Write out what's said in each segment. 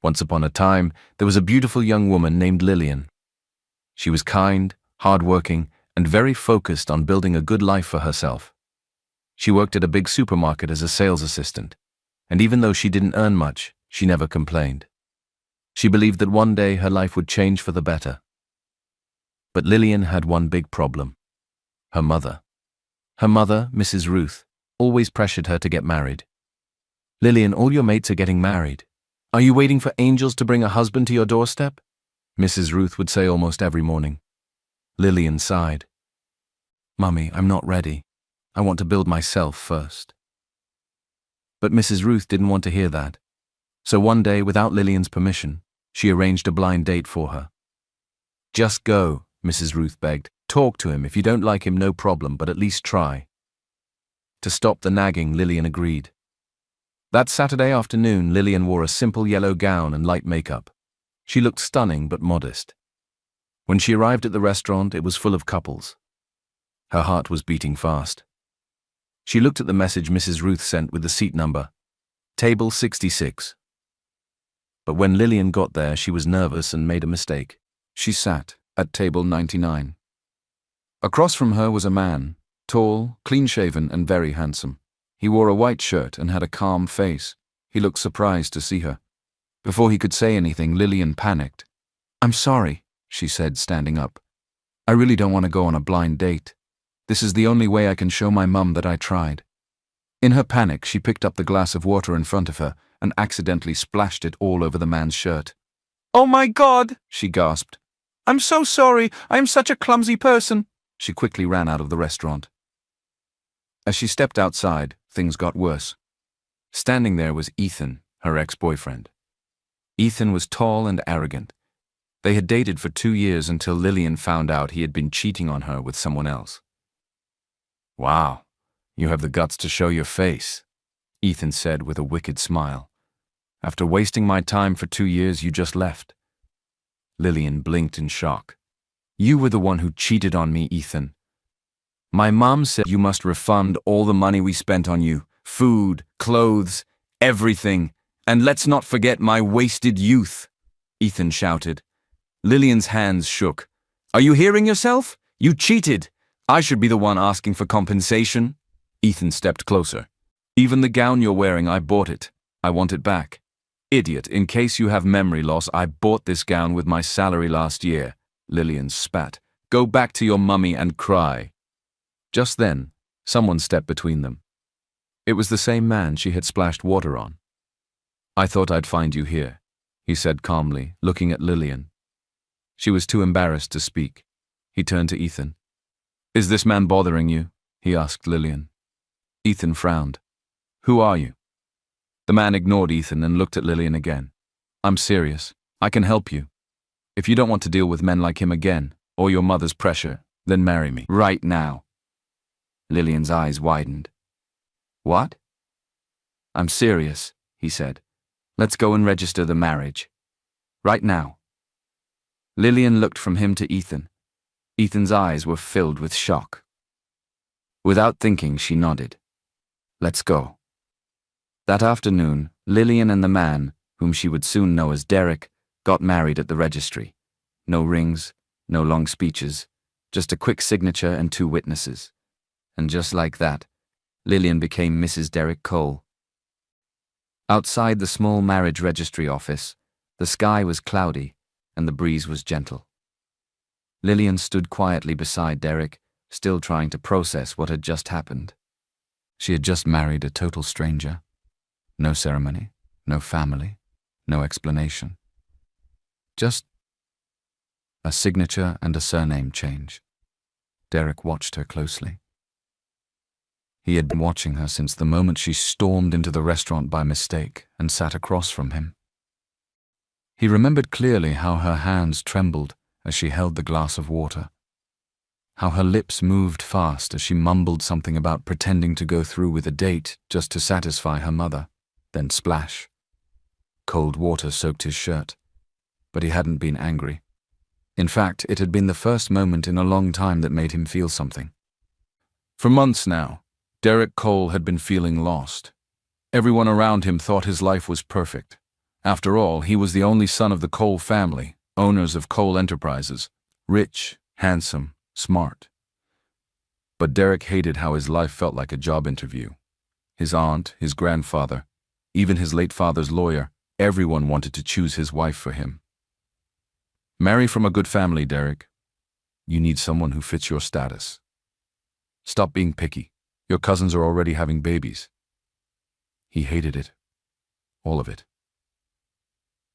Once upon a time, there was a beautiful young woman named Lillian. She was kind, hardworking, and very focused on building a good life for herself. She worked at a big supermarket as a sales assistant, and even though she didn't earn much, she never complained. She believed that one day her life would change for the better. But Lillian had one big problem: her mother. Her mother, Mrs. Ruth, always pressured her to get married. "Lillian, all your mates are getting married. Are you waiting for angels to bring a husband to your doorstep?" Mrs. Ruth would say almost every morning. Lillian sighed. "Mummy, I'm not ready. I want to build myself first." But Mrs. Ruth didn't want to hear that. So one day, without Lillian's permission, she arranged a blind date for her. "Just go," Mrs. Ruth begged. "Talk to him. If you don't like him, no problem, but at least try." To stop the nagging, Lillian agreed. That Saturday afternoon, Lillian wore a simple yellow gown and light makeup. She looked stunning but modest. When she arrived at the restaurant, it was full of couples. Her heart was beating fast. She looked at the message Mrs. Ruth sent with the seat number, Table 66. But when Lillian got there, she was nervous and made a mistake. She sat at table 99. Across from her was a man, tall, clean-shaven, and very handsome. He wore a white shirt and had a calm face. He looked surprised to see her. Before he could say anything, Lillian panicked. "I'm sorry," she said, standing up. "I really don't want to go on a blind date. This is the only way I can show my mum that I tried." In her panic, she picked up the glass of water in front of her and accidentally splashed it all over the man's shirt. "Oh my God," she gasped. "I'm so sorry. I am such a clumsy person." She quickly ran out of the restaurant. As she stepped outside, things got worse. Standing there was Ethan, her ex-boyfriend. Ethan was tall and arrogant. They had dated for 2 years until Lillian found out he had been cheating on her with someone else. "Wow, you have the guts to show your face," Ethan said with a wicked smile. "After wasting my time for 2 years, you just left." Lillian blinked in shock. "You were the one who cheated on me, Ethan. My mom said you must refund all the money we spent on you, food, clothes, everything, and let's not forget my wasted youth," Ethan shouted. Lillian's hands shook. "Are you hearing yourself? You cheated. I should be the one asking for compensation." Ethan stepped closer. "Even the gown you're wearing, I bought it. I want it back." "Idiot, in case you have memory loss, I bought this gown with my salary last year," Lillian spat. "Go back to your mummy and cry." Just then, someone stepped between them. It was the same man she had splashed water on. "I thought I'd find you here," he said calmly, looking at Lillian. She was too embarrassed to speak. He turned to Ethan. "Is this man bothering you?" he asked Lillian. Ethan frowned. "Who are you?" The man ignored Ethan and looked at Lillian again. "I'm serious. I can help you. If you don't want to deal with men like him again, or your mother's pressure, then marry me. Right now." Lillian's eyes widened. "What?" "I'm serious," he said. "Let's go and register the marriage. Right now." Lillian looked from him to Ethan. Ethan's eyes were filled with shock. Without thinking, she nodded. "Let's go." That afternoon, Lillian and the man, whom she would soon know as Derek, got married at the registry. No rings, no long speeches, just a quick signature and 2 witnesses. And just like that, Lillian became Mrs. Derek Cole. Outside the small marriage registry office, the sky was cloudy and the breeze was gentle. Lillian stood quietly beside Derek, still trying to process what had just happened. She had just married a total stranger. No ceremony, no family, no explanation. Just a signature and a surname change. Derek watched her closely. He had been watching her since the moment she stormed into the restaurant by mistake and sat across from him. He remembered clearly how her hands trembled as she held the glass of water, how her lips moved fast as she mumbled something about pretending to go through with a date just to satisfy her mother. Then splash. Cold water soaked his shirt, but he hadn't been angry. In fact, it had been the first moment in a long time that made him feel something. For months now, Derek Cole had been feeling lost. Everyone around him thought his life was perfect. After all, he was the only son of the Cole family, owners of Cole Enterprises. Rich, handsome, smart. But Derek hated how his life felt like a job interview. His aunt, his grandfather, even his late father's lawyer, everyone wanted to choose his wife for him. Marry from a good family, Derek. You need someone who fits your status. Stop being picky. Your cousins are already having babies. He hated it. All of it.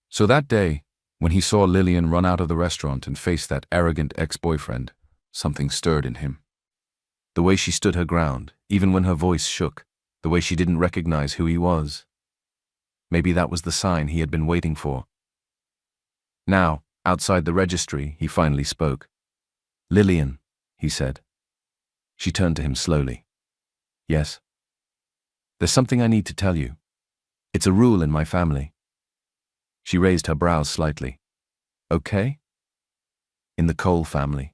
So that day, when he saw Lillian run out of the restaurant and face that arrogant ex-boyfriend, something stirred in him. The way she stood her ground, even when her voice shook, the way she didn't recognize who he was. Maybe that was the sign he had been waiting for. Now, outside the registry, he finally spoke. "Lillian," he said. She turned to him slowly. "Yes?" "There's something I need to tell you. It's a rule in my family." She raised her brows slightly. "Okay?" "In the Cole family,"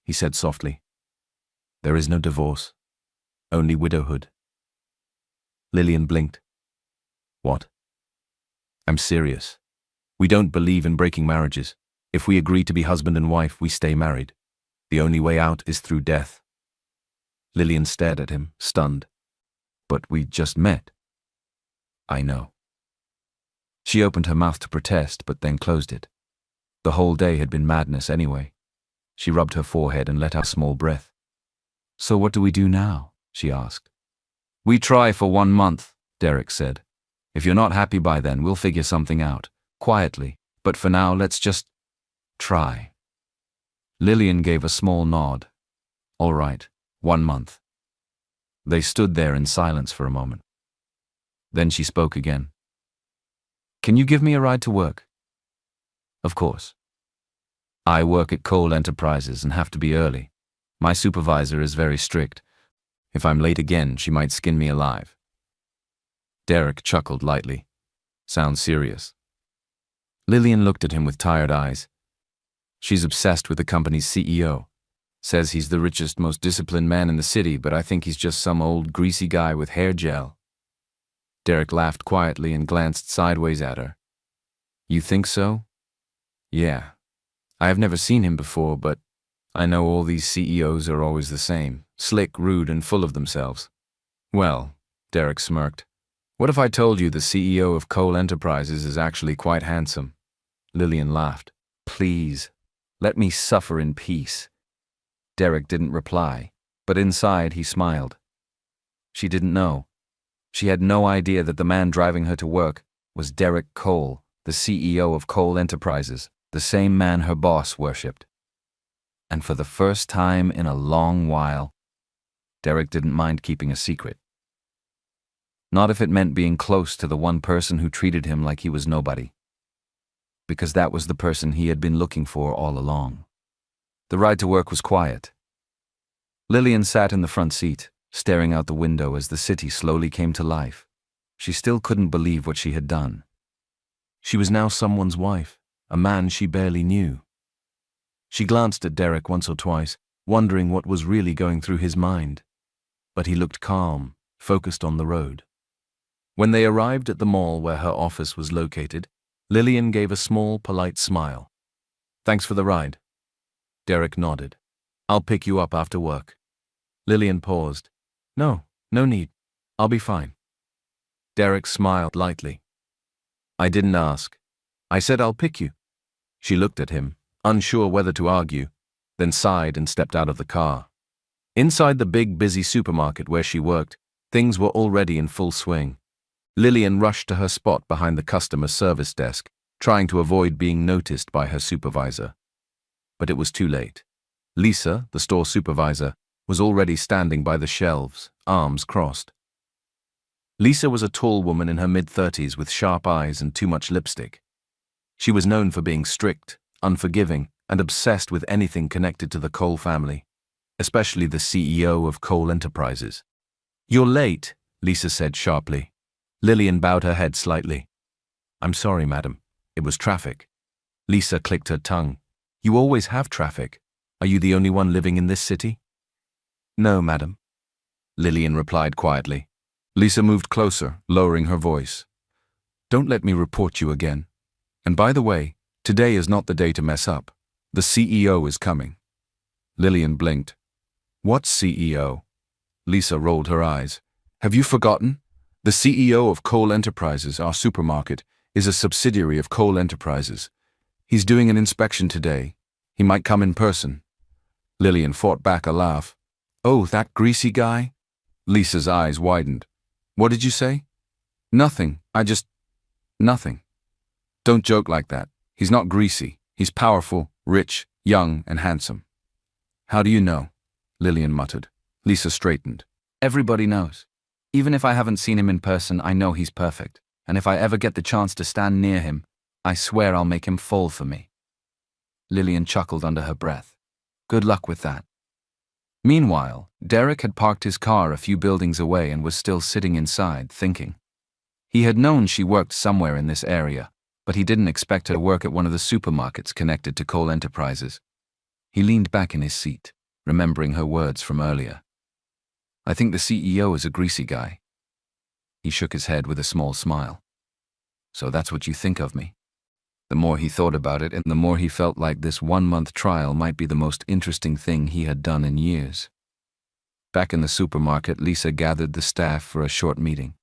he said softly, "there is no divorce, only widowhood." Lillian blinked. "What?" "I'm serious. We don't believe in breaking marriages. If we agree to be husband and wife, we stay married. The only way out is through death." Lillian stared at him, stunned. "But we just met." "I know." She opened her mouth to protest, but then closed it. The whole day had been madness anyway. She rubbed her forehead and let out a small breath. "So what do we do now?" she asked. "We try for 1 month," Derek said. "If you're not happy by then, we'll figure something out, quietly. But for now, let's just try." Lillian gave a small nod. "All right, 1 month." They stood there in silence for a moment. Then she spoke again. "Can you give me a ride to work?" "Of course. I work at Cole Enterprises and have to be early. My supervisor is very strict. If I'm late again, she might skin me alive." Derek chuckled lightly. "Sounds serious." Lillian looked at him with tired eyes. "She's obsessed with the company's CEO. Says he's the richest, most disciplined man in the city, but I think he's just some old greasy guy with hair gel." Derek laughed quietly and glanced sideways at her. "You think so?" "Yeah. I have never seen him before, but I know all these CEOs are always the same, slick, rude, and full of themselves." "Well," Derek smirked, "what if I told you the CEO of Cole Enterprises is actually quite handsome?" Lillian laughed. "Please, let me suffer in peace." Derek didn't reply, but inside he smiled. She didn't know. She had no idea that the man driving her to work was Derek Cole, the CEO of Cole Enterprises, the same man her boss worshipped. And for the first time in a long while, Derek didn't mind keeping a secret. Not if it meant being close to the one person who treated him like he was nobody. Because that was the person he had been looking for all along. The ride to work was quiet. Lillian sat in the front seat, staring out the window as the city slowly came to life. She still couldn't believe what she had done. She was now someone's wife, a man she barely knew. She glanced at Derek once or twice, wondering what was really going through his mind. But he looked calm, focused on the road. When they arrived at the mall where her office was located, Lillian gave a small, polite smile. "Thanks for the ride." Derek nodded. "I'll pick you up after work." Lillian paused. No need. I'll be fine." Derek smiled lightly. "I didn't ask. I said I'll pick you." She looked at him, unsure whether to argue, then sighed and stepped out of the car. Inside the big, busy supermarket where she worked, things were already in full swing. Lillian rushed to her spot behind the customer service desk, trying to avoid being noticed by her supervisor. But it was too late. Lisa, the store supervisor, was already standing by the shelves, arms crossed. Lisa was a tall woman in her mid-30s with sharp eyes and too much lipstick. She was known for being strict, unforgiving, and obsessed with anything connected to the Cole family, especially the CEO of Cole Enterprises. "You're late," Lisa said sharply. Lillian bowed her head slightly. "I'm sorry, madam. It was traffic." Lisa clicked her tongue. "You always have traffic. Are you the only one living in this city?" "No, madam," Lillian replied quietly. Lisa moved closer, lowering her voice. Don't let me report you again. And by the way, today is not the day to mess up. The CEO is coming. Lillian blinked. What CEO? Lisa rolled her eyes. Have you forgotten? The CEO of Cole Enterprises, our supermarket, is a subsidiary of Cole Enterprises. He's doing an inspection today. He might come in person. Lillian fought back a laugh. Oh, that greasy guy? Lisa's eyes widened. What did you say? Nothing. Nothing. Don't joke like that. He's not greasy. He's powerful, rich, young, and handsome. How do you know? Lillian muttered. Lisa straightened. Everybody knows. Even if I haven't seen him in person, I know he's perfect. And if I ever get the chance to stand near him, I swear I'll make him fall for me. Lillian chuckled under her breath. Good luck with that. Meanwhile, Derek had parked his car a few buildings away and was still sitting inside, thinking. He had known she worked somewhere in this area, but he didn't expect her to work at one of the supermarkets connected to Cole Enterprises. He leaned back in his seat, remembering her words from earlier. I think the CEO is a greasy guy. He shook his head with a small smile. So that's what you think of me? The more he thought about it, and the more he felt like this 1-month trial might be the most interesting thing he had done in years. Back in the supermarket, Lisa gathered the staff for a short meeting.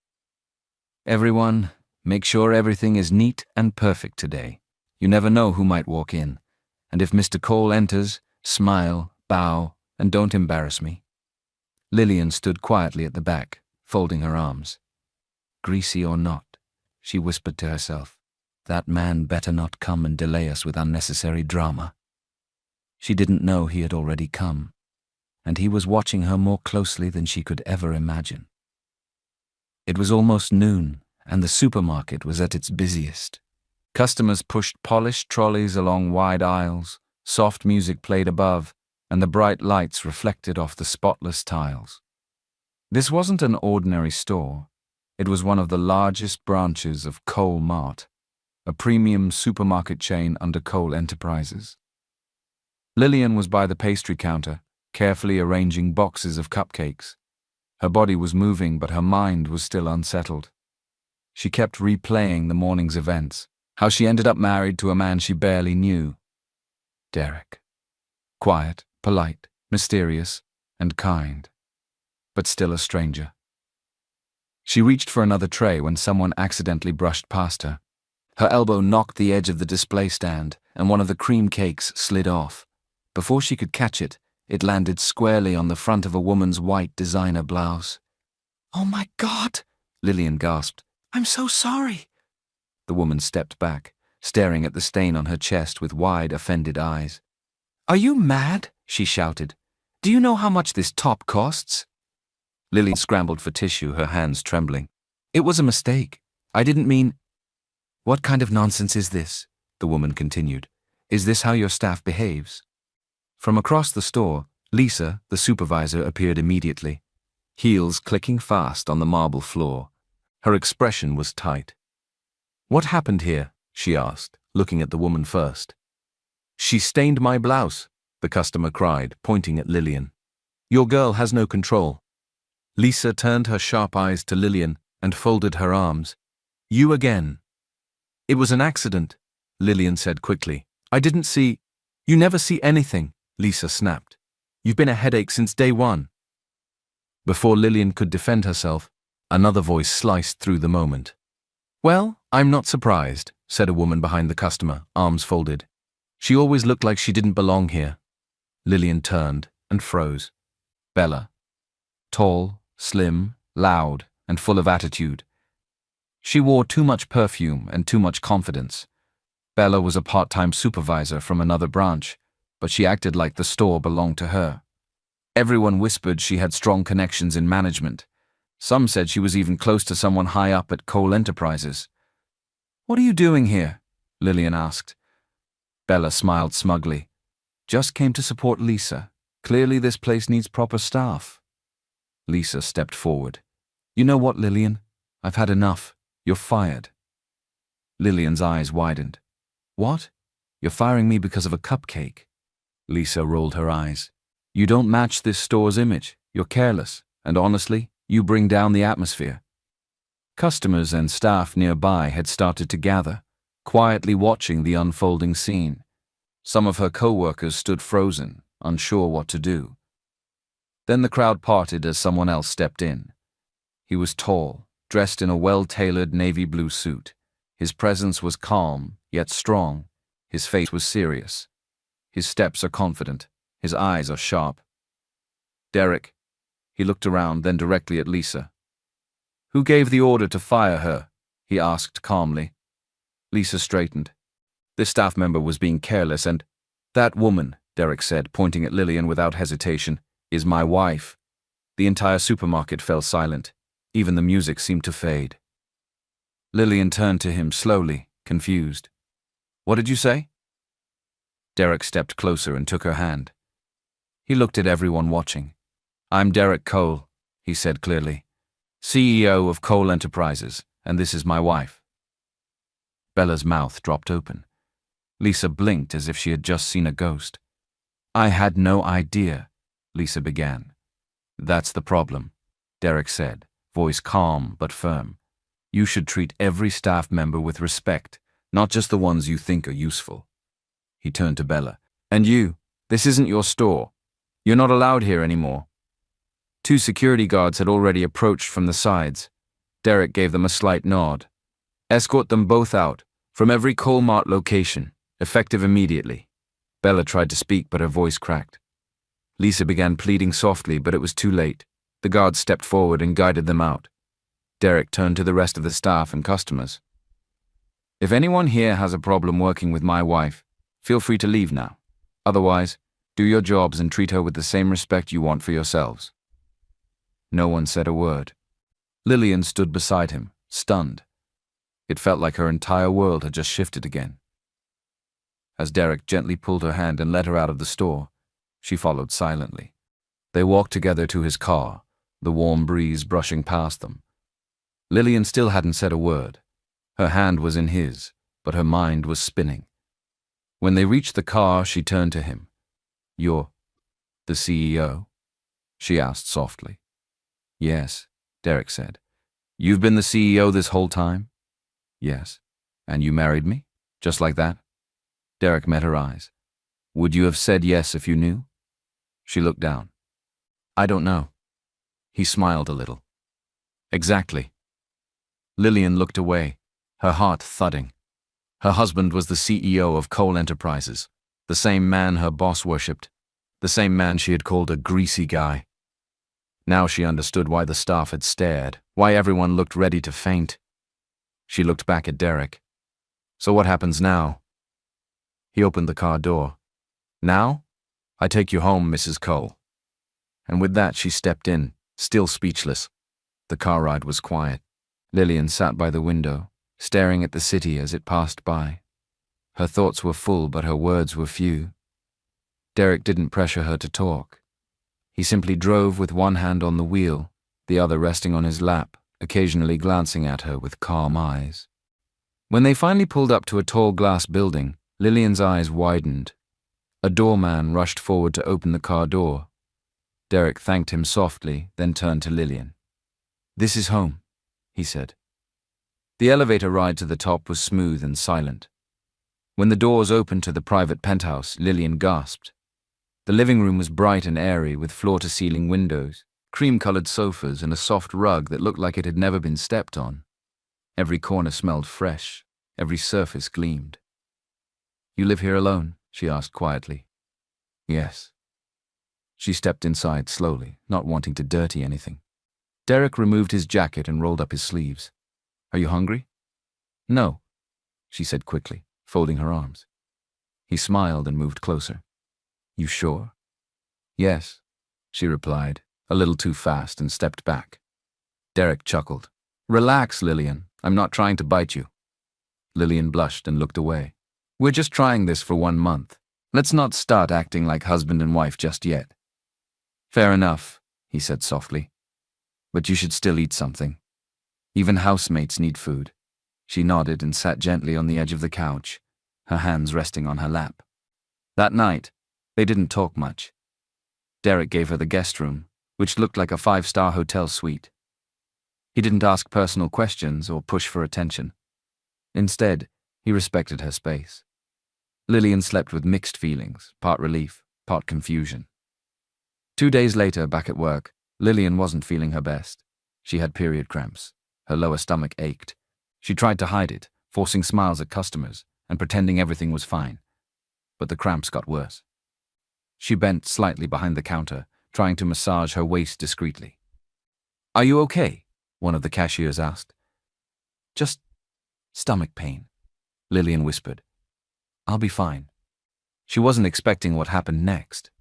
Everyone, make sure everything is neat and perfect today. You never know who might walk in. And if Mr. Cole enters, smile, bow, and don't embarrass me. Lillian stood quietly at the back, folding her arms. Greasy or not, she whispered to herself. That man better not come and delay us with unnecessary drama. She didn't know he had already come, and he was watching her more closely than she could ever imagine. It was almost noon, and the supermarket was at its busiest. Customers pushed polished trolleys along wide aisles, soft music played above, and the bright lights reflected off the spotless tiles. This wasn't an ordinary store. It was one of the largest branches of Cole Mart, a premium supermarket chain under Cole Enterprises. Lillian was by the pastry counter, carefully arranging boxes of cupcakes. Her body was moving, but her mind was still unsettled. She kept replaying the morning's events, how she ended up married to a man she barely knew. Derek. Quiet, polite, mysterious, and kind, but still a stranger. She reached for another tray when someone accidentally brushed past her. Her elbow knocked the edge of the display stand, and one of the cream cakes slid off. Before she could catch it, it landed squarely on the front of a woman's white designer blouse. Oh my God, Lillian gasped. I'm so sorry. The woman stepped back, staring at the stain on her chest with wide, offended eyes. Are you mad? She shouted. Do you know how much this top costs? Lillian scrambled for tissue, her hands trembling. It was a mistake. I didn't mean... What kind of nonsense is this? The woman continued. Is this how your staff behaves? From across the store, Lisa, the supervisor, appeared immediately, heels clicking fast on the marble floor. Her expression was tight. What happened here? She asked, looking at the woman first. She stained my blouse, the customer cried, pointing at Lillian. Your girl has no control. Lisa turned her sharp eyes to Lillian and folded her arms. You again. It was an accident, Lillian said quickly. I didn't see... You never see anything, Lisa snapped. You've been a headache since day one. Before Lillian could defend herself, another voice sliced through the moment. Well, I'm not surprised, said a woman behind the customer, arms folded. She always looked like she didn't belong here. Lillian turned and froze. Bella. Tall, slim, loud, and full of attitude. She wore too much perfume and too much confidence. Bella was a part-time supervisor from another branch, but she acted like the store belonged to her. Everyone whispered she had strong connections in management. Some said she was even close to someone high up at Cole Enterprises. What are you doing here? Lillian asked. Bella smiled smugly. Just came to support Lisa. Clearly this place needs proper staff. Lisa stepped forward. You know what, Lillian? I've had enough. You're fired. Lillian's eyes widened. What? You're firing me because of a cupcake? Lisa rolled her eyes. You don't match this store's image. You're careless, and honestly, you bring down the atmosphere. Customers and staff nearby had started to gather, quietly watching the unfolding scene. Some of her co-workers stood frozen, unsure what to do. Then the crowd parted as someone else stepped in. He was tall, dressed in a well-tailored navy blue suit. His presence was calm, yet strong. His face was serious. His steps are confident. His eyes are sharp. Derek. He looked around, then directly at Lisa. "Who gave the order to fire her?" he asked calmly. Lisa straightened. This staff member was being careless and— "That woman," Derek said, pointing at Lillian without hesitation, "is my wife." The entire supermarket fell silent. Even the music seemed to fade. Lillian turned to him slowly, confused. "What did you say?" Derek stepped closer and took her hand. He looked at everyone watching. "I'm Derek Cole," he said clearly, "CEO of Cole Enterprises, and this is my wife." Bella's mouth dropped open. Lisa blinked as if she had just seen a ghost. "I had no idea," Lisa began. "That's the problem," Derek said, voice calm but firm. "You should treat every staff member with respect, not just the ones you think are useful." He turned to Bella. "And you, this isn't your store. You're not allowed here anymore." Two security guards had already approached from the sides. Derek gave them a slight nod. "Escort them both out, from every Colmart location, effective immediately." Bella tried to speak, but her voice cracked. Lisa began pleading softly, but it was too late. The guards stepped forward and guided them out. Derek turned to the rest of the staff and customers. "If anyone here has a problem working with my wife, feel free to leave now. Otherwise, do your jobs and treat her with the same respect you want for yourselves." No one said a word. Lillian stood beside him, stunned. It felt like her entire world had just shifted again. As Derek gently pulled her hand and led her out of the store, she followed silently. They walked together to his car, the warm breeze brushing past them. Lillian still hadn't said a word. Her hand was in his, but her mind was spinning. When they reached the car, she turned to him. "You're the CEO?" she asked softly. "Yes," Derek said. "You've been the CEO this whole time?" "Yes." "And you married me? Just like that?" Derek met her eyes. "Would you have said yes if you knew?" She looked down. "I don't know." He smiled a little. "Exactly." Lillian looked away, her heart thudding. Her husband was the CEO of Cole Enterprises, the same man her boss worshipped, the same man she had called a greasy guy. Now she understood why the staff had stared, why everyone looked ready to faint. She looked back at Derek. "So what happens now?" He opened the car door. "Now? I take you home, Mrs. Cole." And with that she stepped in, still speechless. The car ride was quiet. Lillian sat by the window, staring at the city as it passed by. Her thoughts were full, but her words were few. Derek didn't pressure her to talk. He simply drove with one hand on the wheel, the other resting on his lap, occasionally glancing at her with calm eyes. When they finally pulled up to a tall glass building, Lillian's eyes widened. A doorman rushed forward to open the car door. Derek thanked him softly, then turned to Lillian. "This is home," he said. The elevator ride to the top was smooth and silent. When the doors opened to the private penthouse, Lillian gasped. The living room was bright and airy, with floor-to-ceiling windows, cream-colored sofas, and a soft rug that looked like it had never been stepped on. Every corner smelled fresh. Every surface gleamed. "You live here alone?" she asked quietly. "Yes." She stepped inside slowly, not wanting to dirty anything. Derek removed his jacket and rolled up his sleeves. "Are you hungry?" "No," she said quickly, folding her arms. He smiled and moved closer. "You sure?" "Yes," she replied, a little too fast, and stepped back. Derek chuckled. "Relax, Lillian. I'm not trying to bite you." Lillian blushed and looked away. "We're just trying this for 1 month. Let's not start acting like husband and wife just yet." "Fair enough," he said softly. "But you should still eat something. Even housemates need food." She nodded and sat gently on the edge of the couch, her hands resting on her lap. That night, they didn't talk much. Derek gave her the guest room, which looked like a 5-star hotel suite. He didn't ask personal questions or push for attention. Instead, he respected her space. Lillian slept with mixed feelings, part relief, part confusion. 2 days later, back at work, Lillian wasn't feeling her best. She had period cramps. Her lower stomach ached. She tried to hide it, forcing smiles at customers and pretending everything was fine. But the cramps got worse. She bent slightly behind the counter, trying to massage her waist discreetly. "Are you okay?" one of the cashiers asked. "Just stomach pain," Lillian whispered. "I'll be fine." She wasn't expecting what happened next.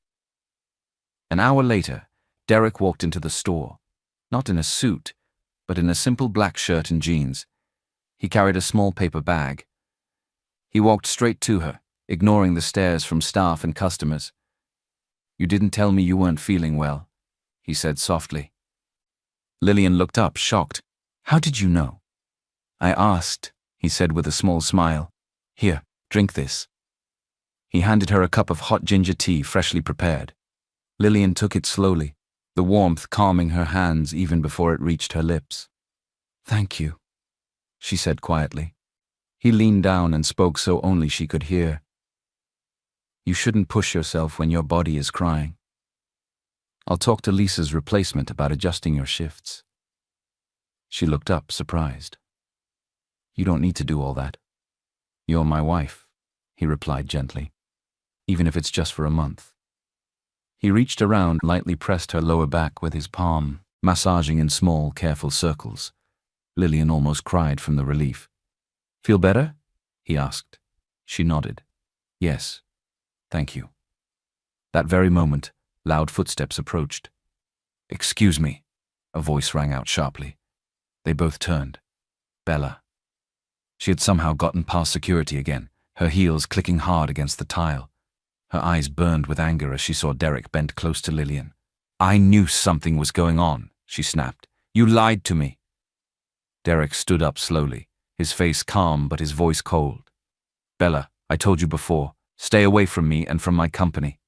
An hour later, Derek walked into the store, not in a suit, but in a simple black shirt and jeans. He carried a small paper bag. He walked straight to her, ignoring the stares from staff and customers. "You didn't tell me you weren't feeling well," he said softly. Lillian looked up, shocked. "How did you know?" "I asked," he said with a small smile. "Here, drink this." He handed her a cup of hot ginger tea, freshly prepared. Lillian took it slowly, the warmth calming her hands even before it reached her lips. "Thank you," she said quietly. He leaned down and spoke so only she could hear. "You shouldn't push yourself when your body is crying. I'll talk to Lisa's replacement about adjusting your shifts." She looked up, surprised. "You don't need to do all that. You're my wife," he replied gently, "even if it's just for a month." He reached around, lightly pressed her lower back with his palm, massaging in small, careful circles. Lillian almost cried from the relief. "Feel better?" he asked. She nodded. "Yes, thank you." That very moment, loud footsteps approached. "Excuse me," a voice rang out sharply. They both turned. Bella. She had somehow gotten past security again, her heels clicking hard against the tile. Her eyes burned with anger as she saw Derek bent close to Lillian. "I knew something was going on," she snapped. "You lied to me." Derek stood up slowly, his face calm but his voice cold. "Bella, I told you before, stay away from me and from my company."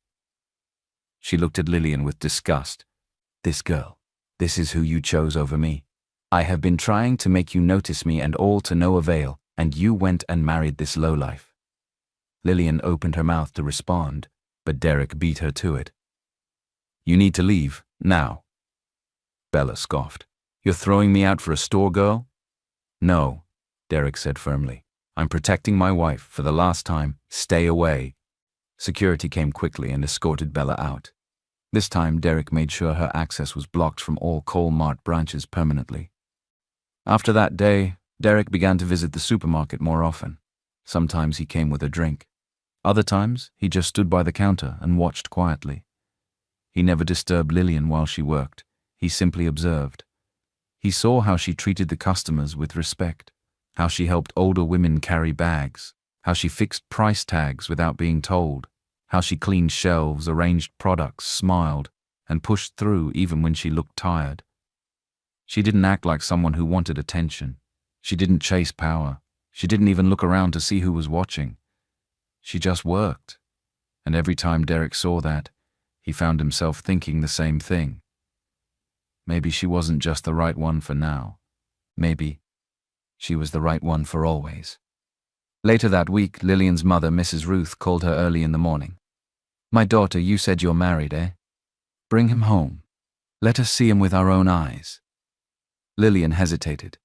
She looked at Lillian with disgust. "This girl, this is who you chose over me. I have been trying to make you notice me and all to no avail, and you went and married this lowlife." Lillian opened her mouth to respond, but Derek beat her to it. "You need to leave, now." Bella scoffed. "You're throwing me out for a store girl?" "No," Derek said firmly. "I'm protecting my wife for the last time. Stay away." Security came quickly and escorted Bella out. This time, Derek made sure her access was blocked from all Mart branches permanently. After that day, Derek began to visit the supermarket more often. Sometimes he came with a drink. Other times, he just stood by the counter and watched quietly. He never disturbed Lillian while she worked. He simply observed. He saw how she treated the customers with respect, how she helped older women carry bags, how she fixed price tags without being told, how she cleaned shelves, arranged products, smiled, and pushed through even when she looked tired. She didn't act like someone who wanted attention. She didn't chase power. She didn't even look around to see who was watching. She just worked. And every time Derek saw that, he found himself thinking the same thing. Maybe she wasn't just the right one for now. Maybe she was the right one for always. Later that week, Lillian's mother, Mrs. Ruth, called her early in the morning. "My daughter, you said you're married, eh? Bring him home. Let us see him with our own eyes." Lillian hesitated.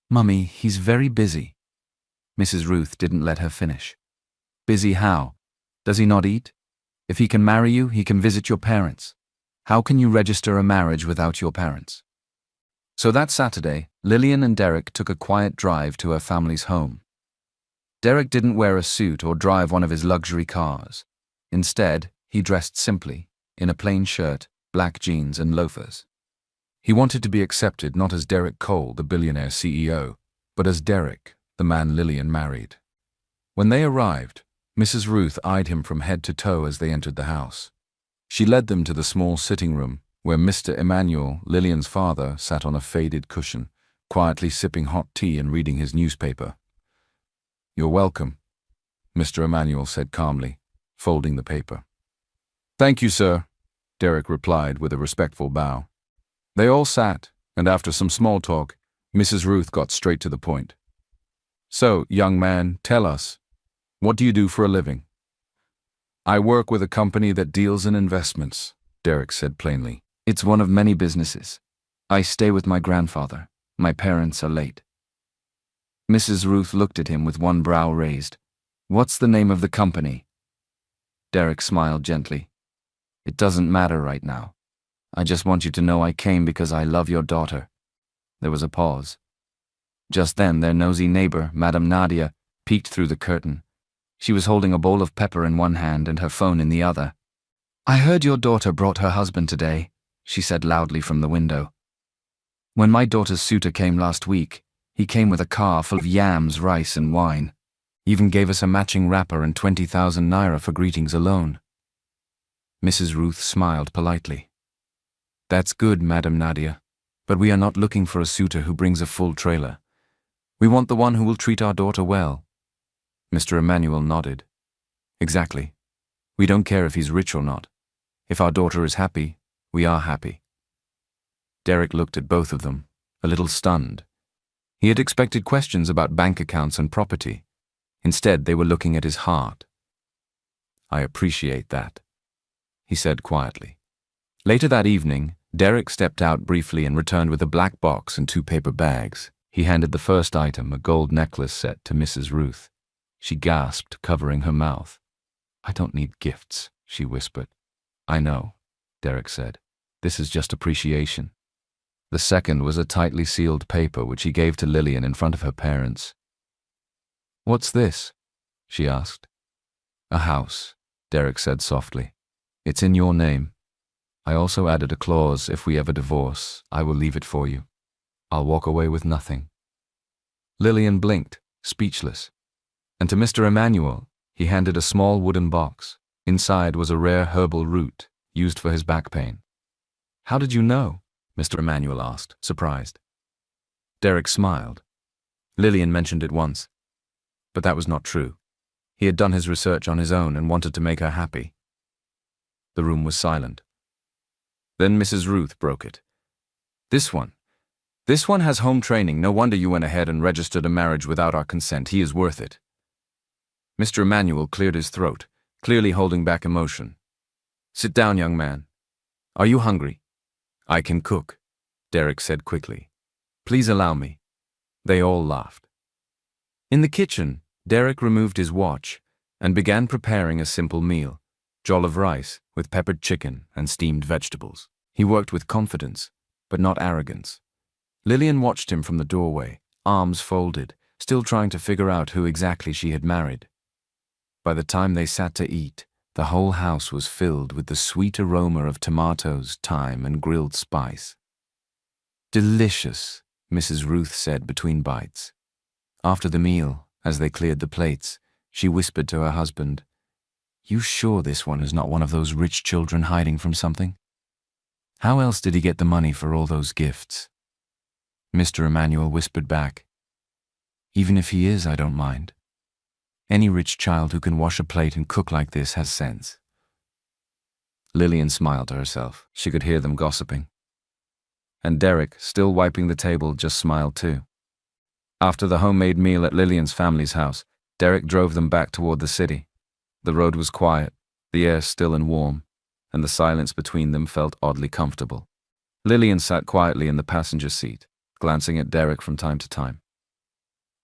"Mummy, he's very busy." Mrs. Ruth didn't let her finish. "Busy how? Does he not eat? If he can marry you, he can visit your parents. How can you register a marriage without your parents?" So that Saturday, Lillian and Derek took a quiet drive to her family's home. Derek didn't wear a suit or drive one of his luxury cars. Instead, he dressed simply, in a plain shirt, black jeans, and loafers. He wanted to be accepted not as Derek Cole, the billionaire CEO, but as Derek, the man Lillian married. When they arrived, Mrs. Ruth eyed him from head to toe as they entered the house. She led them to the small sitting room, where Mr. Emmanuel, Lillian's father, sat on a faded cushion, quietly sipping hot tea and reading his newspaper. "You're welcome," Mr. Emmanuel said calmly, folding the paper. "Thank you, sir," Derek replied with a respectful bow. They all sat, and after some small talk, Mrs. Ruth got straight to the point. "So, young man, tell us, what do you do for a living?" "I work with a company that deals in investments," Derek said plainly. "It's one of many businesses. I stay with my grandfather. My parents are late." Mrs. Ruth looked at him with one brow raised. "What's the name of the company?" Derek smiled gently. "It doesn't matter right now. I just want you to know I came because I love your daughter." There was a pause. Just then their nosy neighbor, Madame Nadia, peeked through the curtain. She was holding a bowl of pepper in one hand and her phone in the other. "I heard your daughter brought her husband today," she said loudly from the window. "When my daughter's suitor came last week, he came with a car full of yams, rice, and wine. He even gave us a matching wrapper and 20,000 naira for greetings alone." Mrs. Ruth smiled politely. "That's good, Madame Nadia, but we are not looking for a suitor who brings a full trailer. We want the one who will treat our daughter well." Mr. Emmanuel nodded. "Exactly. We don't care if he's rich or not. If our daughter is happy, we are happy." Derek looked at both of them, a little stunned. He had expected questions about bank accounts and property. Instead, they were looking at his heart. "I appreciate that," he said quietly. Later that evening, Derek stepped out briefly and returned with a black box and 2 paper bags. He handed the first item, a gold necklace set, to Mrs. Ruth. She gasped, covering her mouth. "I don't need gifts," she whispered. "I know," Derek said. "This is just appreciation." The second was a tightly sealed paper which he gave to Lillian in front of her parents. "What's this?" she asked. "A house," Derek said softly. "It's in your name. I also added a clause, if we ever divorce, I will leave it for you. I'll walk away with nothing." Lillian blinked, speechless. And to Mr. Emmanuel, he handed a small wooden box. Inside was a rare herbal root, used for his back pain. "How did you know?" Mr. Emmanuel asked, surprised. Derek smiled. Lillian mentioned it once. But that was not true. He had done his research on his own and wanted to make her happy. The room was silent. Then Mrs. Ruth broke it. This one has home training. No wonder you went ahead and registered a marriage without our consent. He is worth it." Mr. Emmanuel cleared his throat, clearly holding back emotion. "Sit down, young man. Are you hungry?" "I can cook," Derek said quickly. "Please allow me." They all laughed. In the kitchen, Derek removed his watch and began preparing a simple meal, jollof rice with peppered chicken and steamed vegetables. He worked with confidence, but not arrogance. Lillian watched him from the doorway, arms folded, still trying to figure out who exactly she had married. By the time they sat to eat, the whole house was filled with the sweet aroma of tomatoes, thyme, and grilled spice. "Delicious," Mrs. Ruth said between bites. After the meal, as they cleared the plates, she whispered to her husband, "You sure this one is not one of those rich children hiding from something? How else did he get the money for all those gifts?" Mr. Emmanuel whispered back, "Even if he is, I don't mind. Any rich child who can wash a plate and cook like this has sense." Lillian smiled to herself. She could hear them gossiping. And Derek, still wiping the table, just smiled too. After the homemade meal at Lillian's family's house, Derek drove them back toward the city. The road was quiet, the air still and warm, and the silence between them felt oddly comfortable. Lillian sat quietly in the passenger seat, glancing at Derek from time to time.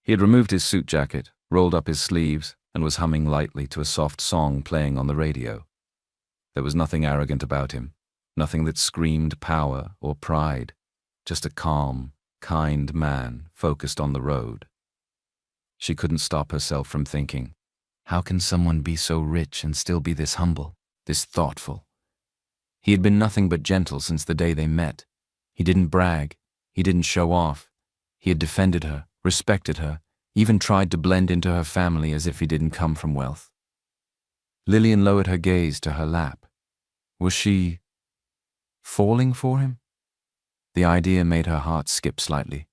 He had removed his suit jacket, rolled up his sleeves, and was humming lightly to a soft song playing on the radio. There was nothing arrogant about him, nothing that screamed power or pride, just a calm, kind man focused on the road. She couldn't stop herself from thinking, how can someone be so rich and still be this humble, this thoughtful? He had been nothing but gentle since the day they met. He didn't brag, he didn't show off. He had defended her, respected her, even tried to blend into her family as if he didn't come from wealth. Lillian lowered her gaze to her lap. Was she falling for him? The idea made her heart skip slightly.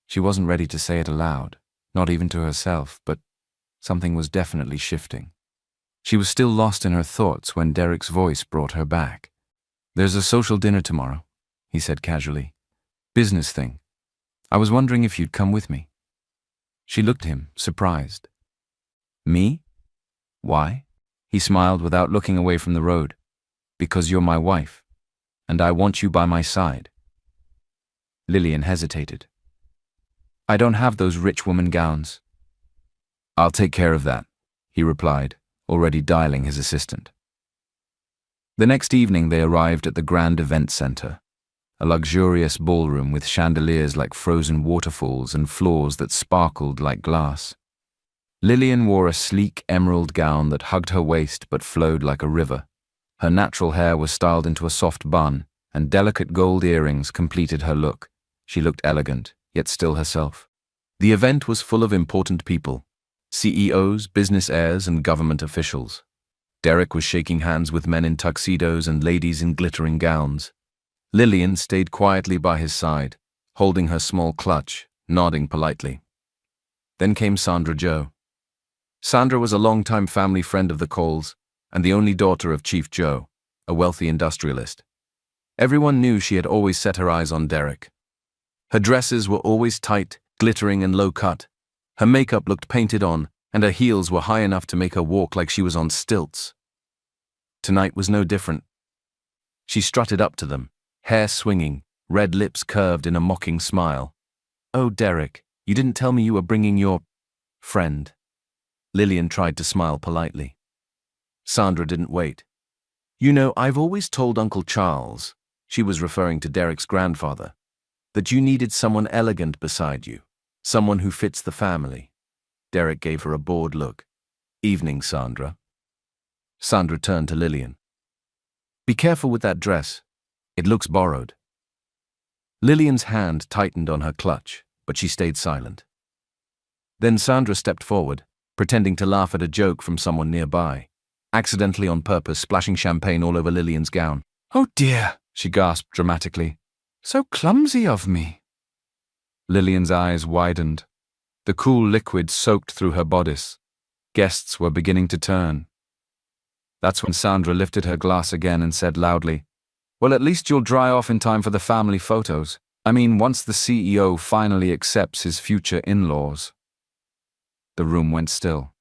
She wasn't ready to say it aloud, not even to herself, but something was definitely shifting. She was still lost in her thoughts when Derek's voice brought her back. "There's a social dinner tomorrow," he said casually. Business thing. I was wondering if you'd come with me. She looked at him, surprised. Me? Why? He smiled without looking away from the road. Because you're my wife, and I want you by my side. Lillian hesitated. I don't have those rich woman gowns. I'll take care of that, he replied, already dialing his assistant. The next evening they arrived at the Grand Event Center, a luxurious ballroom with chandeliers like frozen waterfalls and floors that sparkled like glass. Lillian wore a sleek emerald gown that hugged her waist but flowed like a river. Her natural hair was styled into a soft bun, and delicate gold earrings completed her look. She looked elegant, yet still herself. The event was full of important people: CEOs, business heirs, and government officials. Derek was shaking hands with men in tuxedos and ladies in glittering gowns. Lillian stayed quietly by his side, holding her small clutch, nodding politely. Then came Sandra Joe. Sandra was a longtime family friend of the Coles and the only daughter of Chief Joe, a wealthy industrialist. Everyone knew she had always set her eyes on Derek. Her dresses were always tight, glittering, and low-cut. Her makeup looked painted on, and her heels were high enough to make her walk like she was on stilts. Tonight was no different. She strutted up to them, hair swinging, red lips curved in a mocking smile. Oh, Derek, you didn't tell me you were bringing your friend. Lillian tried to smile politely. Sandra didn't wait. You know, I've always told Uncle Charles, she was referring to Derek's grandfather, that you needed someone elegant beside you, someone who fits the family. Derek gave her a bored look. Evening, Sandra. Sandra turned to Lillian. Be careful with that dress. It looks borrowed. Lillian's hand tightened on her clutch, but she stayed silent. Then Sandra stepped forward, pretending to laugh at a joke from someone nearby, accidentally on purpose splashing champagne all over Lillian's gown. Oh dear, She gasped dramatically. so clumsy of me. Lillian's eyes widened. The cool liquid soaked through her bodice. Guests were beginning to turn. That's when Sandra lifted her glass again and said loudly, Well, at least you'll dry off in time for the family photos. I mean, once the CEO finally accepts his future in-laws. The room went still.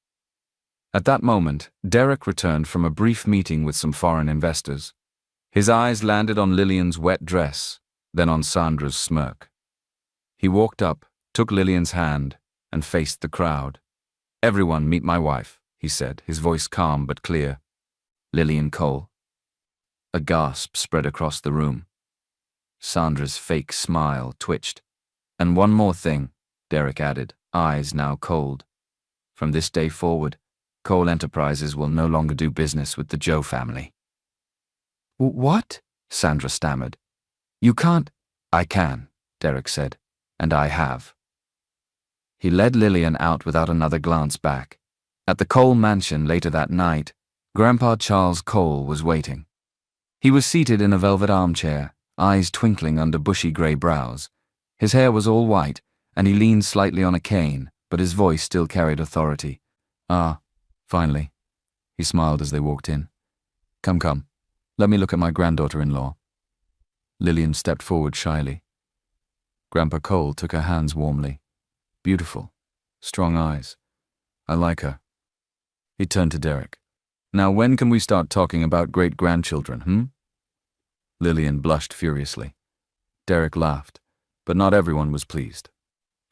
At that moment, Derek returned from a brief meeting with some foreign investors. His eyes landed on Lillian's wet dress, then on Sandra's smirk. He walked up, took Lillian's hand, and faced the crowd. Everyone meet my wife, he said, his voice calm but clear. Lillian Cole. A gasp spread across the room. Sandra's fake smile twitched. And one more thing, Derek added, eyes now cold. From this day forward, Cole Enterprises will no longer do business with the Joe family. What? Sandra stammered. You can't. I can, Derek said, and I have. He led Lillian out without another glance back. At the Cole mansion later that night, Grandpa Charles Cole was waiting. He was seated in a velvet armchair, eyes twinkling under bushy grey brows. His hair was all white, and he leaned slightly on a cane, but his voice still carried authority. Ah, finally. He smiled as they walked in. Come. Let me look at my granddaughter-in-law. Lillian stepped forward shyly. Grandpa Cole took her hands warmly. Beautiful. Strong eyes. I like her. He turned to Derek. Now when can we start talking about great-grandchildren, Lillian blushed furiously. Derek laughed, but not everyone was pleased.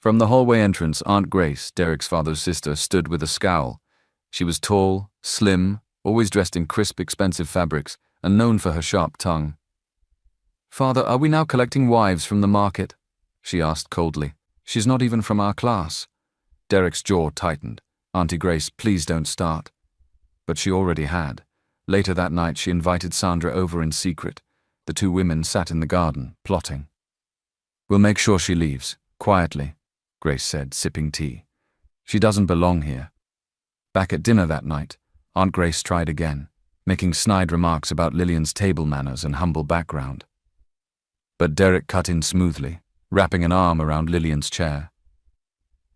From the hallway entrance, Aunt Grace, Derek's father's sister, stood with a scowl. She was tall, slim, always dressed in crisp, expensive fabrics, and known for her sharp tongue. Father, are we now collecting wives from the market? She asked coldly. She's not even from our class. Derek's jaw tightened. Auntie Grace, please don't start. But she already had. Later that night she invited Sandra over in secret. The two women sat in the garden, plotting. We'll make sure she leaves, quietly, Grace said, sipping tea. She doesn't belong here. Back at dinner that night, Aunt Grace tried again, making snide remarks about Lillian's table manners and humble background. But Derek cut in smoothly, wrapping an arm around Lillian's chair.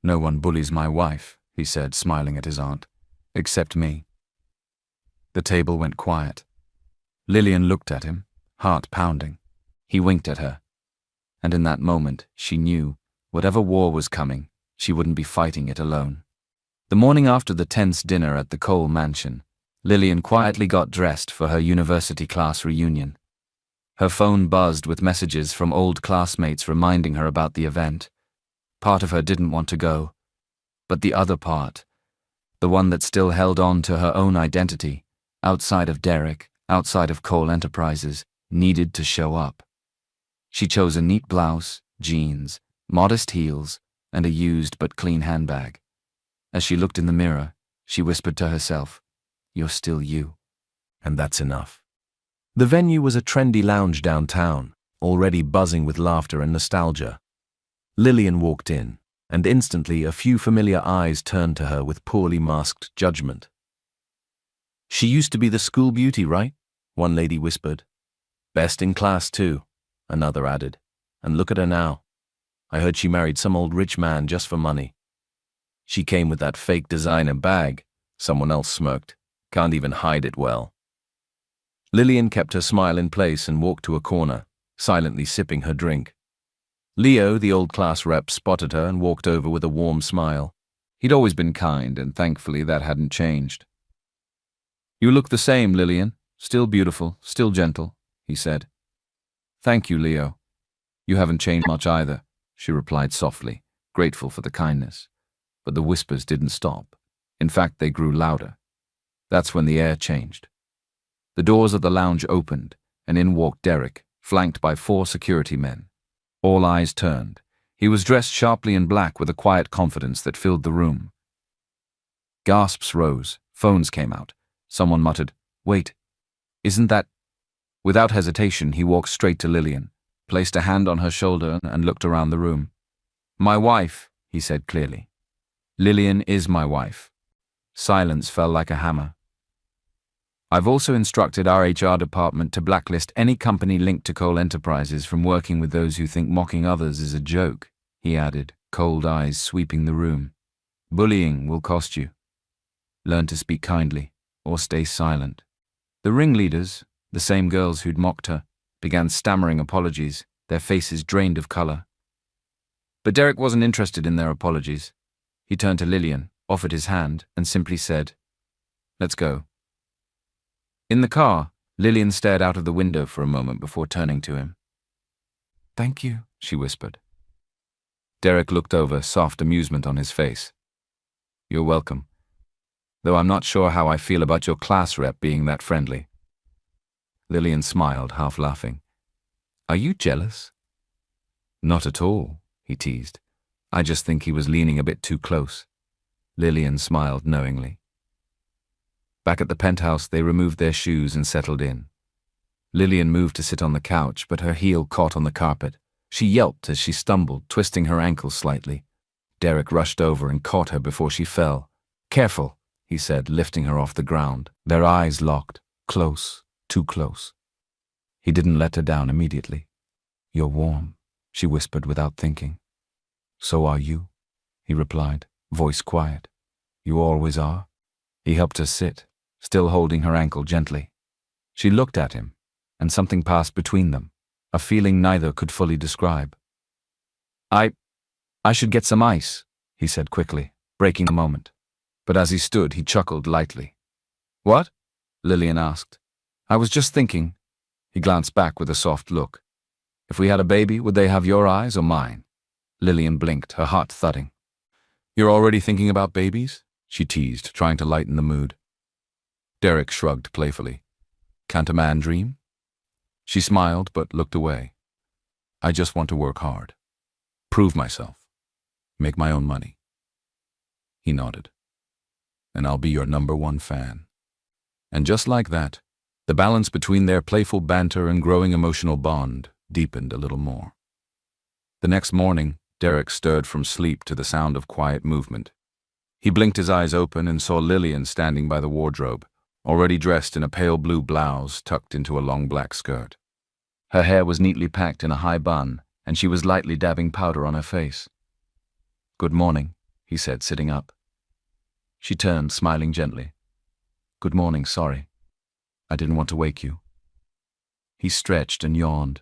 No one bullies my wife, he said, smiling at his aunt, except me. The table went quiet. Lillian looked at him, heart pounding. He winked at her. And in that moment, she knew, whatever war was coming, she wouldn't be fighting it alone. The morning after the tense dinner at the Cole mansion, Lillian quietly got dressed for her university class reunion. Her phone buzzed with messages from old classmates reminding her about the event. Part of her didn't want to go, but the other part, the one that still held on to her own identity, outside of Derek, outside of Cole Enterprises, needed to show up. She chose a neat blouse, jeans, modest heels, and a used but clean handbag. As she looked in the mirror, she whispered to herself, "You're still you." And that's enough. The venue was a trendy lounge downtown, already buzzing with laughter and nostalgia. Lillian walked in, and instantly a few familiar eyes turned to her with poorly masked judgment. "She used to be the school beauty, right?" one lady whispered. "Best in class, too," another added. "And look at her now. I heard she married some old rich man just for money." "She came with that fake designer bag," someone else smirked. "Can't even hide it well." Lillian kept her smile in place and walked to a corner, silently sipping her drink. Leo, the old class rep, spotted her and walked over with a warm smile. He'd always been kind, and thankfully that hadn't changed. "You look the same, Lillian. Still beautiful, still gentle," he said. "Thank you, Leo. You haven't changed much either," she replied softly, grateful for the kindness. But the whispers didn't stop. In fact, they grew louder. That's when the air changed. The doors of the lounge opened, and in walked Derek, flanked by 4 security men. All eyes turned. He was dressed sharply in black with a quiet confidence that filled the room. Gasps rose. Phones came out. Someone muttered, "Wait, isn't that—" Without hesitation, he walked straight to Lillian, placed a hand on her shoulder, and looked around the room. "My wife," he said clearly. "Lillian is my wife." Silence fell like a hammer. "I've also instructed our HR department to blacklist any company linked to Cole Enterprises from working with those who think mocking others is a joke," he added, cold eyes sweeping the room. "Bullying will cost you. Learn to speak kindly, or stay silent." The ringleaders, the same girls who'd mocked her, began stammering apologies, their faces drained of color. But Derek wasn't interested in their apologies. He turned to Lillian, offered his hand, and simply said, "Let's go." In the car, Lillian stared out of the window for a moment before turning to him. "Thank you," she whispered. Derek looked over, soft amusement on his face. "You're welcome. Though I'm not sure how I feel about your class rep being that friendly." Lillian smiled, half laughing. "Are you jealous?" "Not at all," he teased. "I just think he was leaning a bit too close." Lillian smiled knowingly. Back at the penthouse, they removed their shoes and settled in. Lillian moved to sit on the couch, but her heel caught on the carpet. She yelped as she stumbled, twisting her ankle slightly. Derek rushed over and caught her before she fell. "Careful," he said, lifting her off the ground. Their eyes locked, close, too close. He didn't let her down immediately. "You're warm," she whispered without thinking. "So are you," he replied, voice quiet. "You always are." He helped her sit, still holding her ankle gently. She looked at him, and something passed between them, a feeling neither could fully describe. I should get some ice," he said quickly, breaking the moment. But as he stood, he chuckled lightly. "What?" Lillian asked. "I was just thinking." He glanced back with a soft look. "If we had a baby, would they have your eyes or mine?" Lillian blinked, her heart thudding. "You're already thinking about babies?" she teased, trying to lighten the mood. Derek shrugged playfully. "Can't a man dream?" She smiled but looked away. "I just want to work hard. Prove myself. Make my own money." He nodded. "And I'll be your #1 fan." And just like that, the balance between their playful banter and growing emotional bond deepened a little more. The next morning, Derek stirred from sleep to the sound of quiet movement. He blinked his eyes open and saw Lillian standing by the wardrobe, already dressed in a pale blue blouse tucked into a long black skirt. Her hair was neatly packed in a high bun, and she was lightly dabbing powder on her face. "Good morning," he said, sitting up. She turned, smiling gently. "Good morning, sorry. I didn't want to wake you." He stretched and yawned.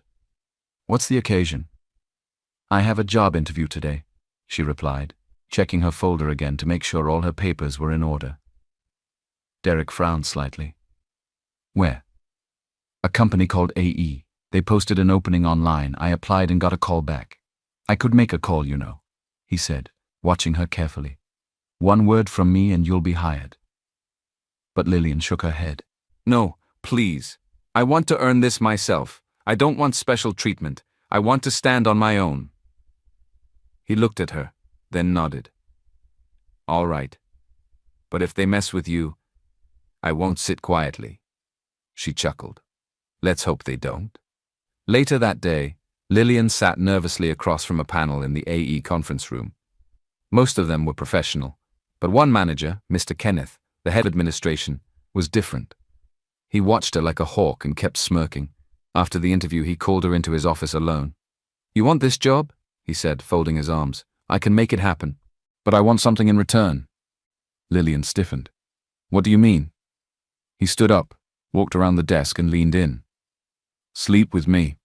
"What's the occasion?" I have a job interview today, she replied, checking her folder again to make sure all her papers were in order. Derek frowned slightly. Where? A company called AE. They posted an opening online. I applied and got a call back. I could make a call, you know, he said, watching her carefully. One word from me and you'll be hired. But Lillian shook her head. No, please. I want to earn this myself. I don't want special treatment. I want to stand on my own. He looked at her, then nodded. All right. But if they mess with you, I won't sit quietly. She chuckled. Let's hope they don't. Later that day, Lillian sat nervously across from a panel in the AE conference room. Most of them were professional, but one manager, Mr. Kenneth, the head of administration, was different. He watched her like a hawk and kept smirking. After the interview, he called her into his office alone. You want this job? He said, folding his arms. I can make it happen, but I want something in return. Lillian stiffened. What do you mean? He stood up, walked around the desk and leaned in. Sleep with me.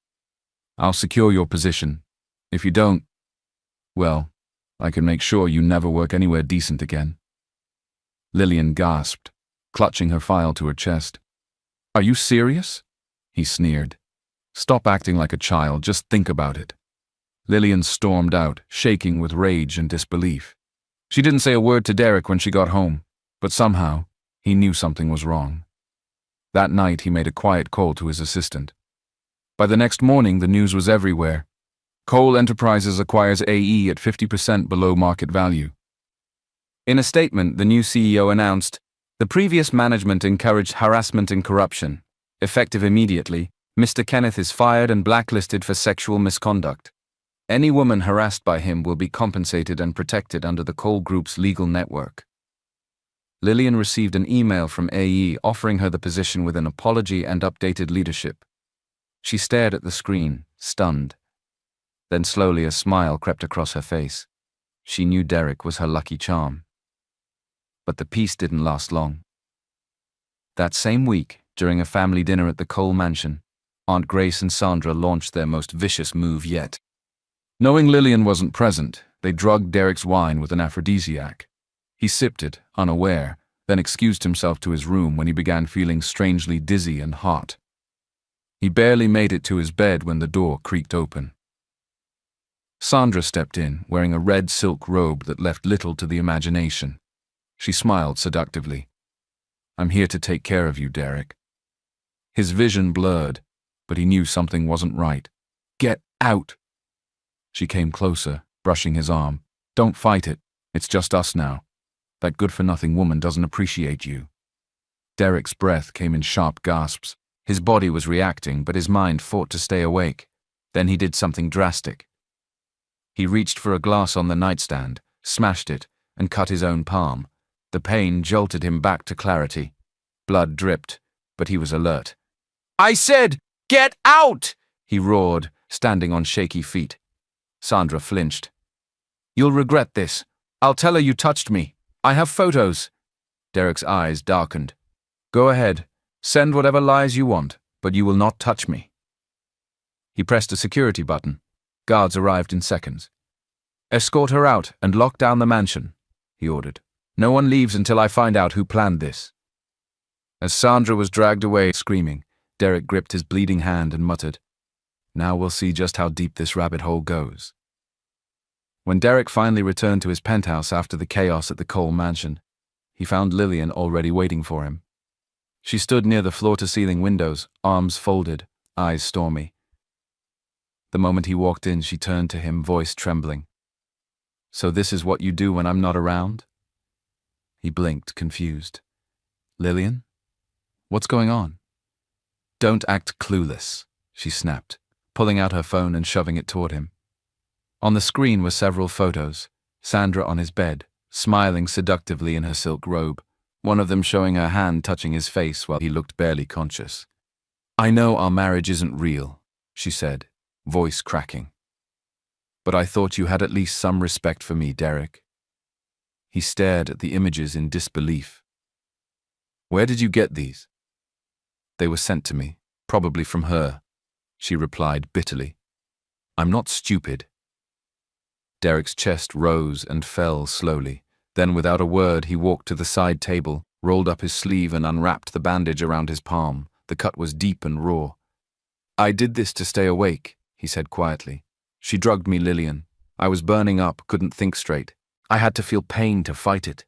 I'll secure your position. If you don't, well, I can make sure you never work anywhere decent again. Lillian gasped, clutching her file to her chest. Are you serious? He sneered. Stop acting like a child, just think about it. Lillian stormed out, shaking with rage and disbelief. She didn't say a word to Derek when she got home, but somehow, he knew something was wrong. That night, he made a quiet call to his assistant. By the next morning, the news was everywhere. Cole Enterprises acquires AE at 50% below market value. In a statement, the new CEO announced, the previous management encouraged harassment and corruption. Effective immediately, Mr. Kenneth is fired and blacklisted for sexual misconduct. Any woman harassed by him will be compensated and protected under the Cole Group's legal network. Lillian received an email from AE offering her the position with an apology and updated leadership. She stared at the screen, stunned. Then slowly a smile crept across her face. She knew Derek was her lucky charm. But the peace didn't last long. That same week, during a family dinner at the Cole mansion, Aunt Grace and Sandra launched their most vicious move yet. Knowing Lillian wasn't present, they drugged Derek's wine with an aphrodisiac. He sipped it, unaware, then excused himself to his room when he began feeling strangely dizzy and hot. He barely made it to his bed when the door creaked open. Sandra stepped in, wearing a red silk robe that left little to the imagination. She smiled seductively. I'm here to take care of you, Derek. His vision blurred, but he knew something wasn't right. Get out! She came closer, brushing his arm. Don't fight it. It's just us now. That good-for-nothing woman doesn't appreciate you. Derek's breath came in sharp gasps. His body was reacting, but his mind fought to stay awake. Then he did something drastic. He reached for a glass on the nightstand, smashed it, and cut his own palm. The pain jolted him back to clarity. Blood dripped, but he was alert. I said, get out! He roared, standing on shaky feet. Sandra flinched. You'll regret this. I'll tell her you touched me. I have photos. Derek's eyes darkened. Go ahead. Send whatever lies you want, but you will not touch me. He pressed a security button. Guards arrived in seconds. Escort her out and lock down the mansion, he ordered. No one leaves until I find out who planned this. As Sandra was dragged away, screaming, Derek gripped his bleeding hand and muttered, Now we'll see just how deep this rabbit hole goes. When Derek finally returned to his penthouse after the chaos at the Cole mansion, he found Lillian already waiting for him. She stood near the floor-to-ceiling windows, arms folded, eyes stormy. The moment he walked in, she turned to him, voice trembling. So this is what you do when I'm not around? He blinked, confused. Lillian? What's going on? Don't act clueless, she snapped, pulling out her phone and shoving it toward him. On the screen were several photos, Sandra on his bed, smiling seductively in her silk robe, one of them showing her hand touching his face while he looked barely conscious. I know our marriage isn't real, she said, voice cracking. But I thought you had at least some respect for me, Derek. He stared at the images in disbelief. Where did you get these? They were sent to me, probably from her, she replied bitterly. I'm not stupid. Derek's chest rose and fell slowly. Then, without a word, he walked to the side table, rolled up his sleeve and unwrapped the bandage around his palm. The cut was deep and raw. "I did this to stay awake," he said quietly. "She drugged me, Lillian. I was burning up, couldn't think straight. I had to feel pain to fight it."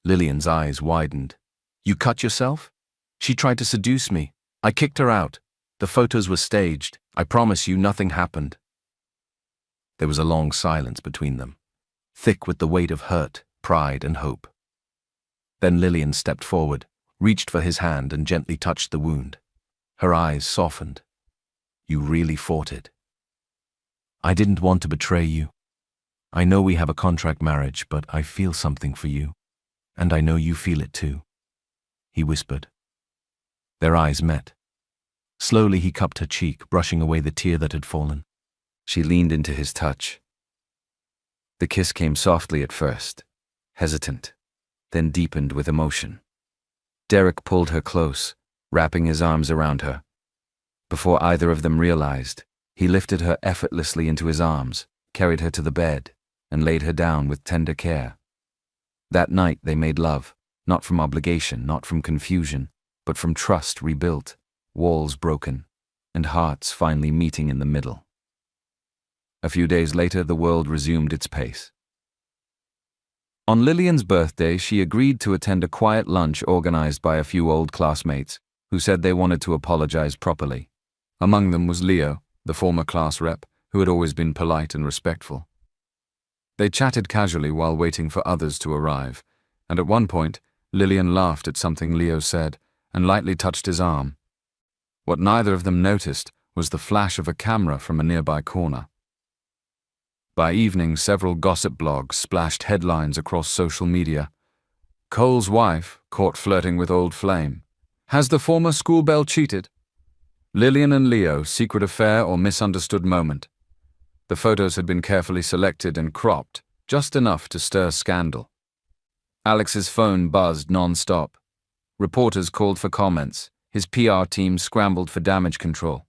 Lillian's eyes widened. "You cut yourself?" "She tried to seduce me. I kicked her out. The photos were staged. I promise you nothing happened." There was a long silence between them, thick with the weight of hurt, pride, and hope. Then Lillian stepped forward, reached for his hand and gently touched the wound. Her eyes softened. "You really fought it." "I didn't want to betray you. I know we have a contract marriage, but I feel something for you. And I know you feel it too," he whispered. Their eyes met. Slowly he cupped her cheek, brushing away the tear that had fallen. She leaned into his touch. The kiss came softly at first, hesitant, then deepened with emotion. Derek pulled her close, wrapping his arms around her. Before either of them realized, he lifted her effortlessly into his arms, carried her to the bed, and laid her down with tender care. That night they made love, not from obligation, not from confusion, but from trust rebuilt, walls broken, and hearts finally meeting in the middle. A few days later, the world resumed its pace. On Lillian's birthday, she agreed to attend a quiet lunch organized by a few old classmates who said they wanted to apologize properly. Among them was Leo, the former class rep, who had always been polite and respectful. They chatted casually while waiting for others to arrive, and at one point, Lillian laughed at something Leo said and lightly touched his arm. What neither of them noticed was the flash of a camera from a nearby corner. By evening, several gossip blogs splashed headlines across social media. "Cole's wife caught flirting with old flame. Has the former school belle cheated? Lillian and Leo, secret affair or misunderstood moment." The photos had been carefully selected and cropped, just enough to stir scandal. Alex's phone buzzed non-stop. Reporters called for comments. His PR team scrambled for damage control.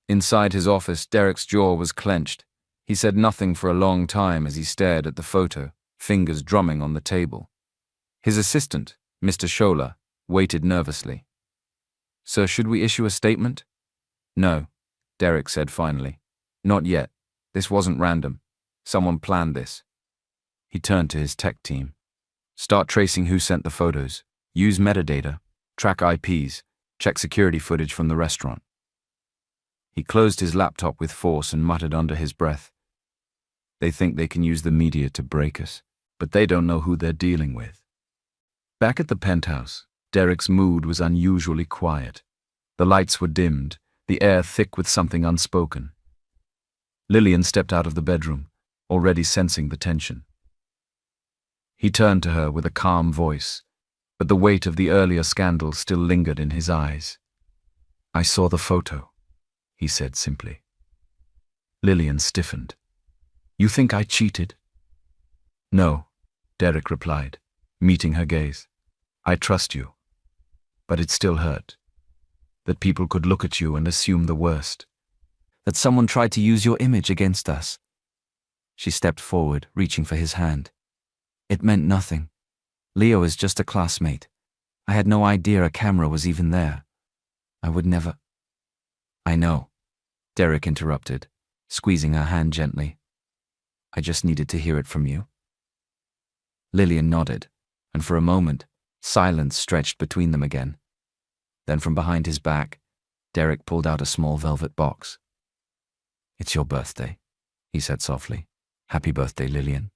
Inside his office, Derek's jaw was clenched. He said nothing for a long time as he stared at the photo, fingers drumming on the table. His assistant, Mr. Scholler, waited nervously. "Sir, should we issue a statement?" "No," Derek said finally. "Not yet. This wasn't random. Someone planned this." He turned to his tech team. "Start tracing who sent the photos. Use metadata. Track IPs. Check security footage from the restaurant." He closed his laptop with force and muttered under his breath, "They think they can use the media to break us, but they don't know who they're dealing with." Back at the penthouse, Derek's mood was unusually quiet. The lights were dimmed, the air thick with something unspoken. Lillian stepped out of the bedroom, already sensing the tension. He turned to her with a calm voice, but the weight of the earlier scandal still lingered in his eyes. "I saw the photo," he said simply. Lillian stiffened. "You think I cheated?" "No," Derek replied, meeting her gaze. "I trust you. But it still hurt. That people could look at you and assume the worst. That someone tried to use your image against us." She stepped forward, reaching for his hand. "It meant nothing. Leo is just a classmate. I had no idea a camera was even there. I would never—" "I know," Derek interrupted, squeezing her hand gently. "I just needed to hear it from you." Lillian nodded, and for a moment, silence stretched between them again. Then from behind his back, Derek pulled out a small velvet box. "It's your birthday," he said softly. "Happy birthday, Lillian."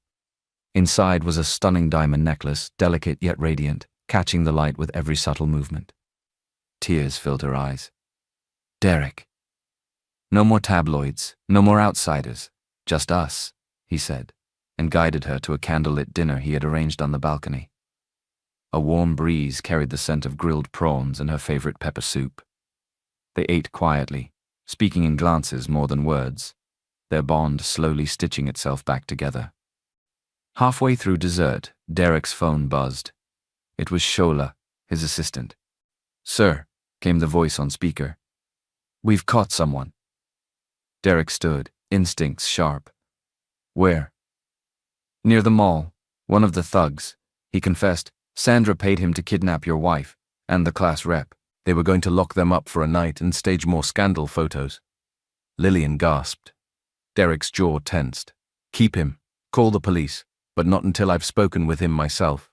Inside was a stunning diamond necklace, delicate yet radiant, catching the light with every subtle movement. Tears filled her eyes. "Derek." "No more tabloids, no more outsiders, just us," he said, and guided her to a candlelit dinner he had arranged on the balcony. A warm breeze carried the scent of grilled prawns and her favorite pepper soup. They ate quietly, speaking in glances more than words, their bond slowly stitching itself back together. Halfway through dessert, Derek's phone buzzed. It was Scholler, his assistant. "Sir," came the voice on speaker. "We've caught someone." Derek stood, instincts sharp. Where? Near the mall. One of the thugs. He confessed. Sandra paid him to kidnap your wife and the class rep. They were going to lock them up for a night and stage more scandal photos. Lillian gasped. Derek's jaw tensed. Keep him. Call the police, but not until I've spoken with him myself.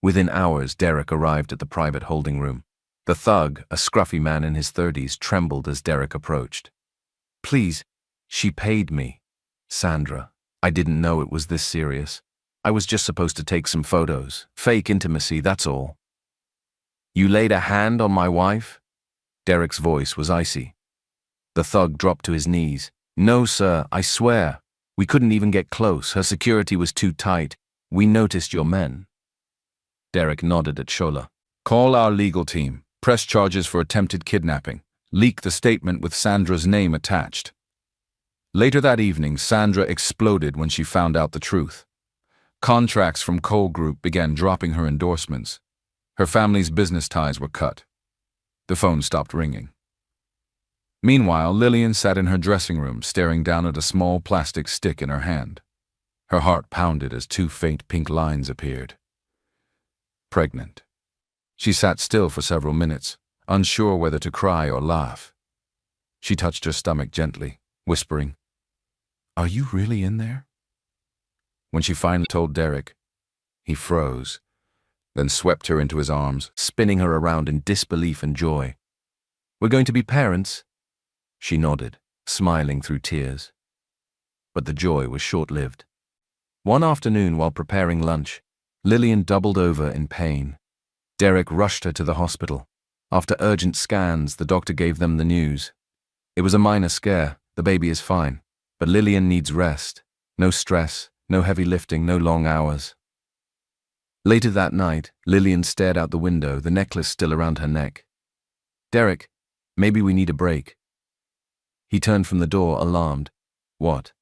Within hours, Derek arrived at the private holding room. The thug, a scruffy man in his 30s, trembled as Derek approached. Please, she paid me. Sandra, I didn't know it was this serious. I was just supposed to take some photos. Fake intimacy, that's all. You laid a hand on my wife? Derek's voice was icy. The thug dropped to his knees. No, sir, I swear. We couldn't even get close. Her security was too tight. We noticed your men. Derek nodded at Shola. Call our legal team. Press charges for attempted kidnapping. Leak the statement with Sandra's name attached. Later that evening, Sandra exploded when she found out the truth. Contracts from Cole Group began dropping her endorsements. Her family's business ties were cut. The phone stopped ringing. Meanwhile, Lillian sat in her dressing room, staring down at a small plastic stick in her hand. Her heart pounded as two faint pink lines appeared. Pregnant. She sat still for several minutes, unsure whether to cry or laugh. She touched her stomach gently, whispering, "Are you really in there?" When she finally told Derek, he froze, then swept her into his arms, spinning her around in disbelief and joy. We're going to be parents? She nodded, smiling through tears. But the joy was short-lived. One afternoon, while preparing lunch, Lillian doubled over in pain. Derek rushed her to the hospital. After urgent scans, the doctor gave them the news. It was a minor scare. The baby is fine. But Lillian needs rest. No stress, no heavy lifting, no long hours. Later that night, Lillian stared out the window, the necklace still around her neck. Derek, maybe we need a break. He turned from the door, alarmed. What?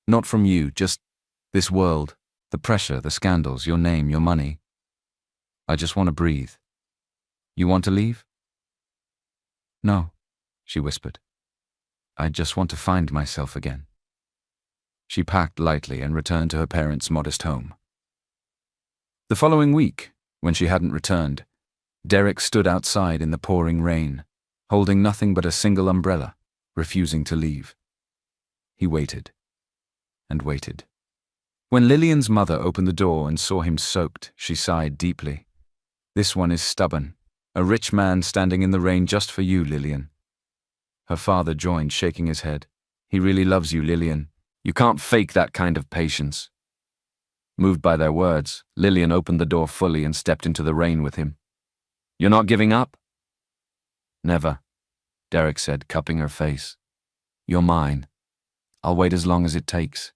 Not from you, just this world. The pressure, the scandals, your name, your money. I just want to breathe. You want to leave? No, she whispered. I just want to find myself again. She packed lightly and returned to her parents' modest home. The following week, when she hadn't returned, Derek stood outside in the pouring rain, holding nothing but a single umbrella, refusing to leave. He waited and waited. When Lillian's mother opened the door and saw him soaked, she sighed deeply. This one is stubborn, a rich man standing in the rain just for you, Lillian. Her father joined, shaking his head. He really loves you, Lillian. You can't fake that kind of patience. Moved by their words, Lillian opened the door fully and stepped into the rain with him. You're not giving up? Never, Derek said, cupping her face. You're mine. I'll wait as long as it takes.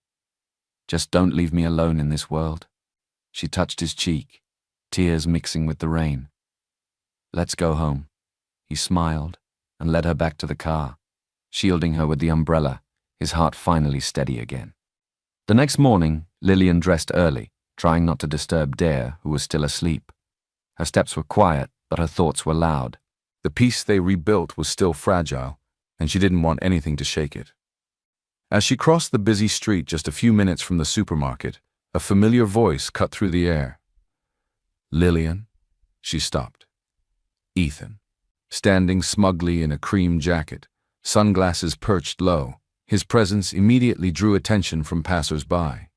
Just don't leave me alone in this world. She touched his cheek, tears mixing with the rain. Let's go home. He smiled and led her back to the car, shielding her with the umbrella, his heart finally steady again. The next morning, Lillian dressed early, trying not to disturb Dare, who was still asleep. Her steps were quiet, but her thoughts were loud. The peace they rebuilt was still fragile, and she didn't want anything to shake it. As she crossed the busy street just a few minutes from the supermarket, a familiar voice cut through the air. Lillian? She stopped. Ethan, standing smugly in a cream jacket, sunglasses perched low. His presence immediately drew attention from passers-by.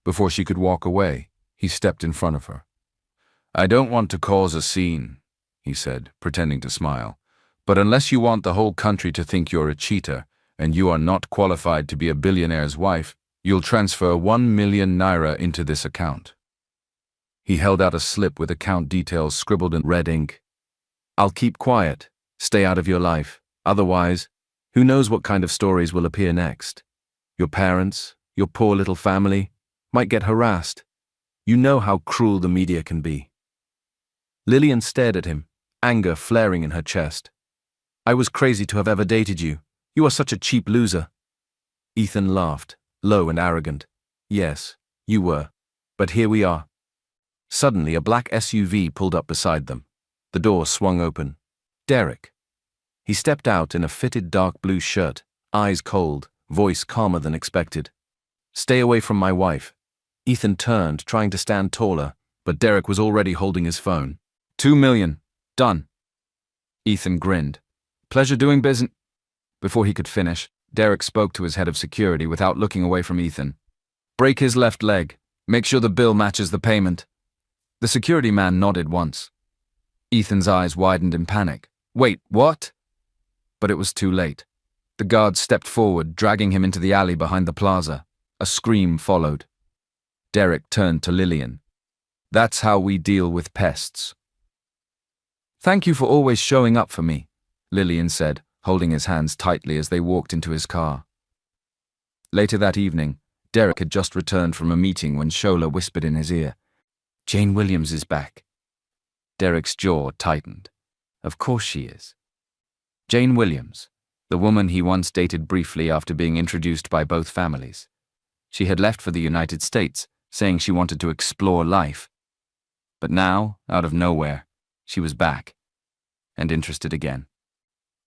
Before she could walk away, he stepped in front of her. I don't want to cause a scene, he said, pretending to smile, but unless you want the whole country to think you're a cheater, and you are not qualified to be a billionaire's wife, you'll transfer 1 million naira into this account. He held out a slip with account details scribbled in red ink. I'll keep quiet, stay out of your life. Otherwise, who knows what kind of stories will appear next? Your parents, your poor little family, might get harassed. You know how cruel the media can be. Lillian stared at him, anger flaring in her chest. I was crazy to have ever dated you. You are such a cheap loser. Ethan laughed, low and arrogant. Yes, you were. But here we are. Suddenly, a black SUV pulled up beside them. The door swung open. Derek. He stepped out in a fitted dark blue shirt, eyes cold, voice calmer than expected. Stay away from my wife. Ethan turned, trying to stand taller, but Derek was already holding his phone. 2 million. Done. Ethan grinned. Pleasure doing business. Before he could finish, Derek spoke to his head of security without looking away from Ethan. Break his left leg. Make sure the bill matches the payment. The security man nodded once. Ethan's eyes widened in panic. Wait, what? But it was too late. The guard stepped forward, dragging him into the alley behind the plaza. A scream followed. Derek turned to Lillian. That's how we deal with pests. Thank you for always showing up for me, Lillian said, holding his hands tightly as they walked into his car. Later that evening, Derek had just returned from a meeting when Shola whispered in his ear, Jane Williams is back. Derek's jaw tightened. Of course she is. Jane Williams, the woman he once dated briefly after being introduced by both families. She had left for the United States, saying she wanted to explore life. But now, out of nowhere, she was back, and interested again.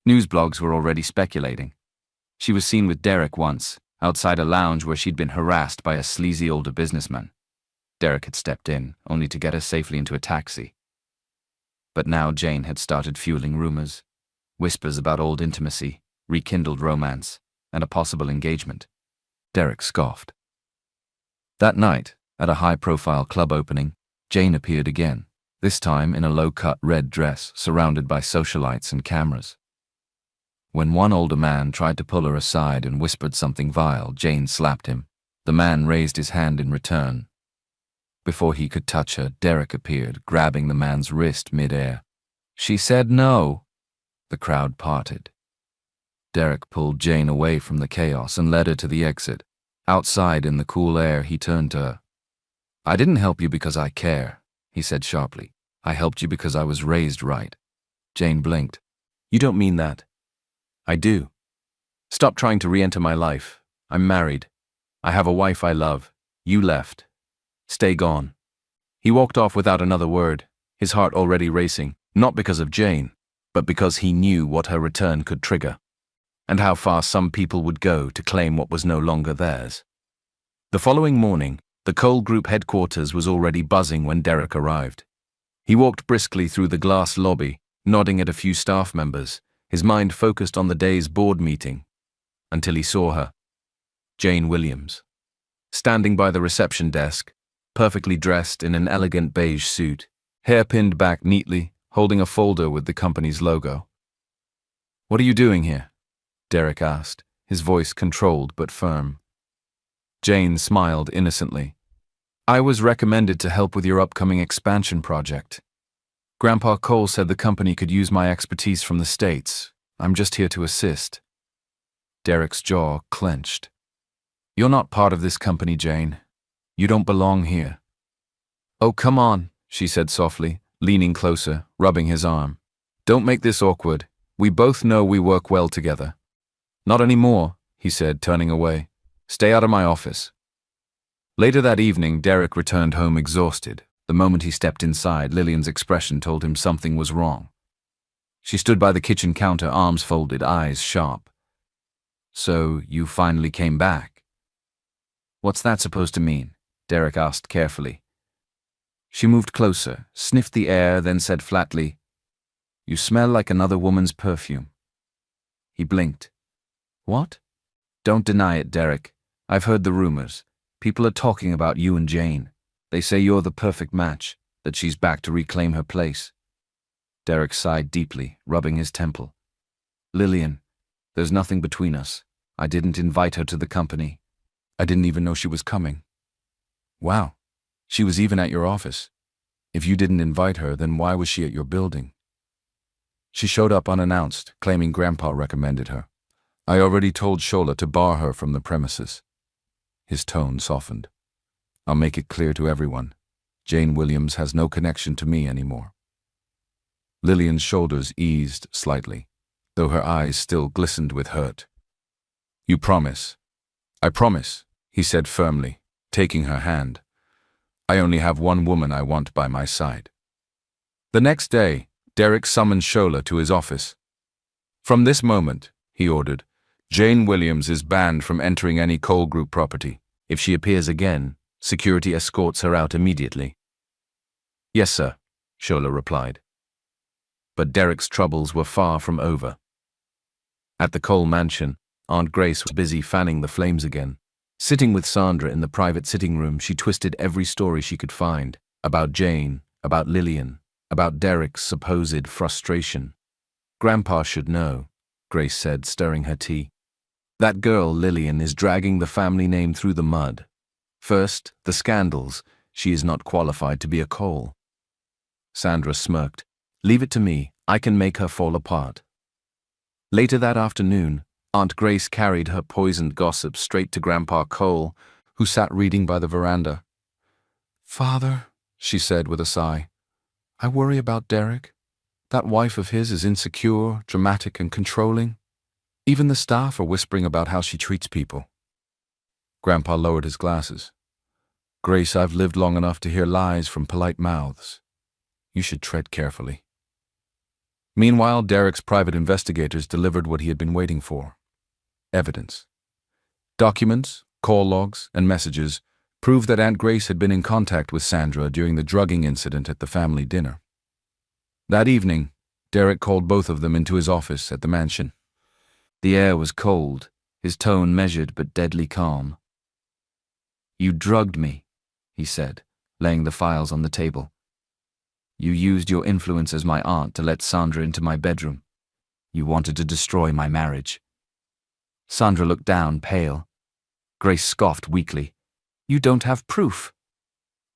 News blogs were already speculating. She was seen with Derek once, outside a lounge where she'd been harassed by a sleazy older businessman. Derek had stepped in, only to get her safely into a taxi. But now Jane had started fueling rumors. Whispers about old intimacy, rekindled romance, and a possible engagement. Derek scoffed. That night, at a high-profile club opening, Jane appeared again, this time in a low-cut red dress surrounded by socialites and cameras. When one older man tried to pull her aside and whispered something vile, Jane slapped him. The man raised his hand in return. Before he could touch her, Derek appeared, grabbing the man's wrist mid-air. She said no. The crowd parted. Derek pulled Jane away from the chaos and led her to the exit. Outside in the cool air, he turned to her. I didn't help you because I care, he said sharply. I helped you because I was raised right. Jane blinked. You don't mean that. I do. Stop trying to re-enter my life. I'm married. I have a wife I love. You left. Stay gone. He walked off without another word, his heart already racing, not because of Jane, but because he knew what her return could trigger, and how far some people would go to claim what was no longer theirs. The following morning, the Cole Group headquarters was already buzzing when Derek arrived. He walked briskly through the glass lobby, nodding at a few staff members, his mind focused on the day's board meeting, until he saw her. Jane Williams. Standing by the reception desk, perfectly dressed in an elegant beige suit, hair pinned back neatly, holding a folder with the company's logo. What are you doing here? Derek asked, his voice controlled but firm. Jane smiled innocently. I was recommended to help with your upcoming expansion project. Grandpa Cole said the company could use my expertise from the States. I'm just here to assist. Derek's jaw clenched. You're not part of this company, Jane. You don't belong here. Oh, come on, she said softly, leaning closer, rubbing his arm. Don't make this awkward. We both know we work well together. Not anymore, he said, turning away. Stay out of my office. Later that evening, Derek returned home exhausted. The moment he stepped inside, Lillian's expression told him something was wrong. She stood by the kitchen counter, arms folded, eyes sharp. So, you finally came back? What's that supposed to mean? Derek asked carefully. She moved closer, sniffed the air, then said flatly, You smell like another woman's perfume. He blinked. What? Don't deny it, Derek. I've heard the rumors. People are talking about you and Jane. They say you're the perfect match, that she's back to reclaim her place. Derek sighed deeply, rubbing his temple. Lillian, there's nothing between us. I didn't invite her to the company. I didn't even know she was coming. Wow, she was even at your office. If you didn't invite her, then why was she at your building? She showed up unannounced, claiming Grandpa recommended her. I already told Shola to bar her from the premises. His tone softened. I'll make it clear to everyone. Jane Williams has no connection to me anymore. Lillian's shoulders eased slightly, though her eyes still glistened with hurt. You promise? I promise, he said firmly, taking her hand. I only have one woman I want by my side. The next day, Derek summoned Shola to his office. From this moment, he ordered, Jane Williams is banned from entering any Cole Group property. If she appears again, security escorts her out immediately. Yes, sir, Shola replied. But Derek's troubles were far from over. At the Cole mansion, Aunt Grace was busy fanning the flames again. Sitting with Sandra in the private sitting room, she twisted every story she could find, about Jane, about Lillian, about Derek's supposed frustration. Grandpa should know, Grace said, stirring her tea. That girl, Lillian, is dragging the family name through the mud. First, the scandals. She is not qualified to be a Cole. Sandra smirked. Leave it to me. I can make her fall apart. Later that afternoon, Aunt Grace carried her poisoned gossip straight to Grandpa Cole, who sat reading by the veranda. Father, she said with a sigh, I worry about Derek. That wife of his is insecure, dramatic, and controlling. Even the staff are whispering about how she treats people. Grandpa lowered his glasses. Grace, I've lived long enough to hear lies from polite mouths. You should tread carefully. Meanwhile, Derek's private investigators delivered what he had been waiting for. Evidence. Documents, call logs, and messages proved that Aunt Grace had been in contact with Sandra during the drugging incident at the family dinner. That evening, Derek called both of them into his office at the mansion. The air was cold, his tone measured but deadly calm. You drugged me, he said, laying the files on the table. You used your influence as my aunt to let Sandra into my bedroom. You wanted to destroy my marriage. Sandra looked down, pale. Grace scoffed weakly. You don't have proof.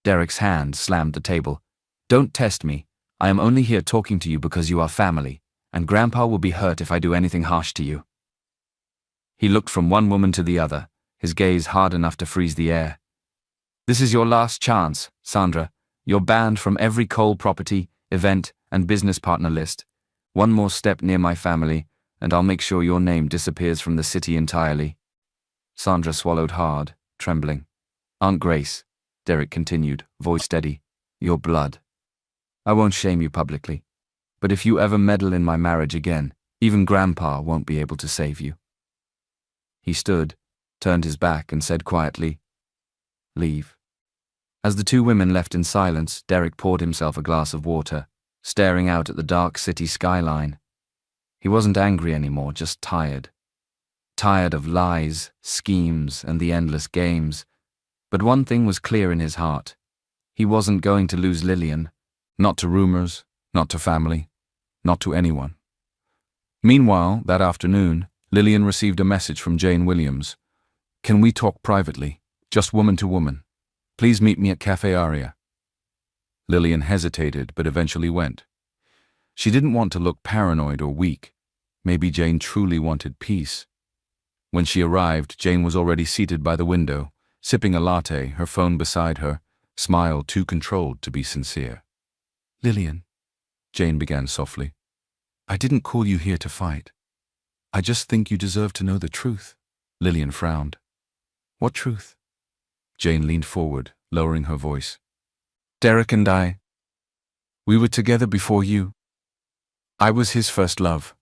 Derek's hand slammed the table. Don't test me. I am only here talking to you because you are family, and Grandpa will be hurt if I do anything harsh to you. He looked from one woman to the other, his gaze hard enough to freeze the air. This is your last chance, Sandra. You're banned from every Cole property, event, and business partner list. One more step near my family, and I'll make sure your name disappears from the city entirely. Sandra swallowed hard, trembling. Aunt Grace, Derek continued, voice steady, your blood. I won't shame you publicly, but if you ever meddle in my marriage again, even Grandpa won't be able to save you. He stood, turned his back, and said quietly, Leave. As the two women left in silence, Derek poured himself a glass of water, staring out at the dark city skyline. He wasn't angry anymore, just tired. Tired of lies, schemes, and the endless games. But one thing was clear in his heart. He wasn't going to lose Lillian. Not to rumors, not to family, not to anyone. Meanwhile, that afternoon, Lillian received a message from Jane Williams. Can we talk privately, just woman to woman? Please meet me at Cafe Aria. Lillian hesitated, but eventually went. She didn't want to look paranoid or weak. Maybe Jane truly wanted peace. When she arrived, Jane was already seated by the window, sipping a latte, her phone beside her, smile too controlled to be sincere. Lillian, Jane began softly, I didn't call you here to fight. I just think you deserve to know the truth. Lillian frowned. What truth? Jane leaned forward, lowering her voice. Derek and I, we were together before you. I was his first love.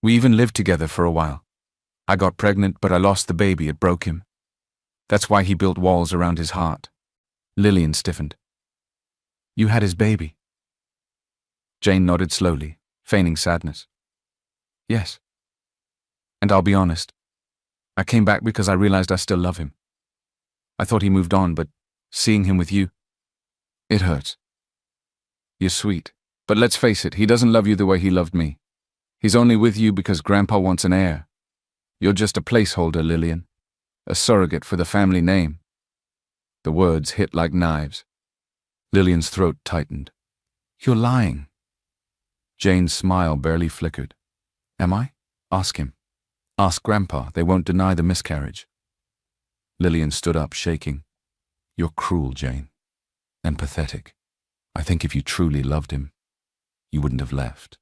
We even lived together for a while. I got pregnant, but I lost the baby. It broke him. That's why he built walls around his heart. Lillian stiffened. You had his baby. Jane nodded slowly, feigning sadness. Yes. And I'll be honest. I came back because I realized I still love him. I thought he moved on, but seeing him with you, it hurts. You're sweet, but let's face it, he doesn't love you the way he loved me. He's only with you because Grandpa wants an heir. You're just a placeholder, Lillian. A surrogate for the family name. The words hit like knives. Lillian's throat tightened. You're lying. Jane's smile barely flickered. Am I? Ask him. Ask Grandpa. They won't deny the miscarriage. Lillian stood up, shaking. You're cruel, Jane. And pathetic. I think if you truly loved him, you wouldn't have left.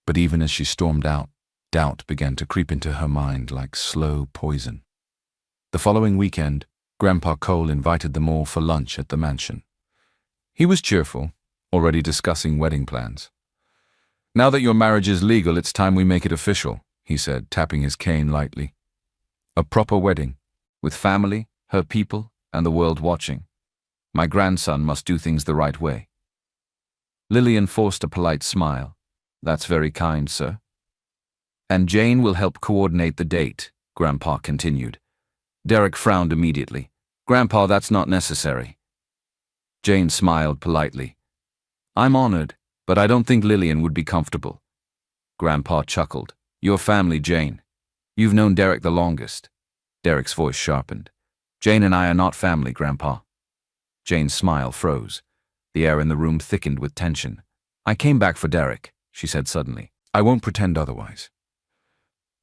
But even as she stormed out, doubt began to creep into her mind like slow poison. The following weekend, Grandpa Cole invited them all for lunch at the mansion. He was cheerful, already discussing wedding plans. Now that your marriage is legal, it's time we make it official, he said, tapping his cane lightly. A proper wedding, with family, her people, and the world watching. My grandson must do things the right way. Lillian forced a polite smile. That's very kind, sir. And Jane will help coordinate the date, Grandpa continued. Derek frowned immediately. Grandpa, that's not necessary. Jane smiled politely. I'm honored, but I don't think Lillian would be comfortable. Grandpa chuckled. Your family, Jane. You've known Derek the longest. Derek's voice sharpened. Jane and I are not family, Grandpa. Jane's smile froze. The air in the room thickened with tension. I came back for Derek, she said suddenly. I won't pretend otherwise.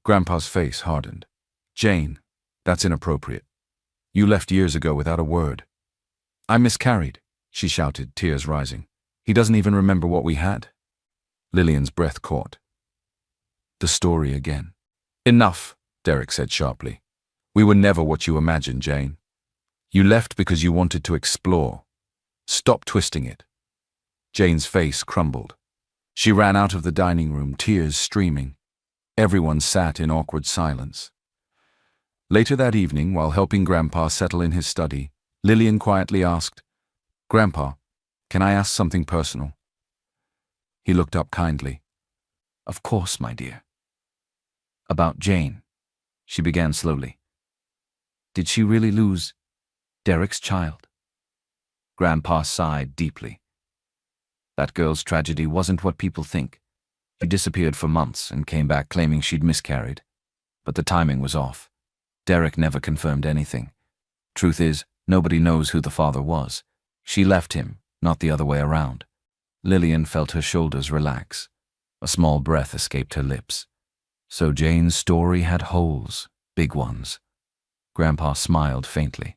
Grandpa's face hardened. Jane, that's inappropriate. You left years ago without a word. I miscarried, she shouted, tears rising. He doesn't even remember what we had. Lillian's breath caught. The story again. Enough, Derek said sharply. We were never what you imagined, Jane. You left because you wanted to explore. Stop twisting it. Jane's face crumbled. She ran out of the dining room, tears streaming. Everyone sat in awkward silence. Later that evening, while helping Grandpa settle in his study, Lillian quietly asked, Grandpa, can I ask something personal? He looked up kindly. Of course, my dear. About Jane, she began slowly. Did she really lose Derek's child? Grandpa sighed deeply. That girl's tragedy wasn't what people think. She disappeared for months and came back claiming she'd miscarried. But the timing was off. Derek never confirmed anything. Truth is, nobody knows who the father was. She left him, not the other way around. Lillian felt her shoulders relax. A small breath escaped her lips. So Jane's story had holes, big ones. Grandpa smiled faintly.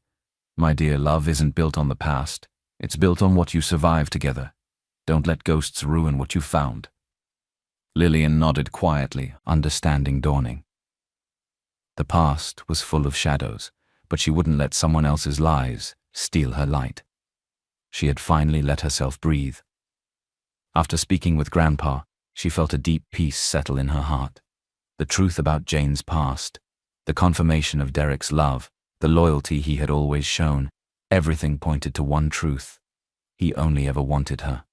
My dear, love isn't built on the past. It's built on what you survived together. Don't let ghosts ruin what you found. Lillian nodded quietly, understanding dawning. The past was full of shadows, but she wouldn't let someone else's lies steal her light. She had finally let herself breathe. After speaking with Grandpa, she felt a deep peace settle in her heart. The truth about Jane's past, the confirmation of Derek's love, the loyalty he had always shown, everything pointed to one truth. He only ever wanted her.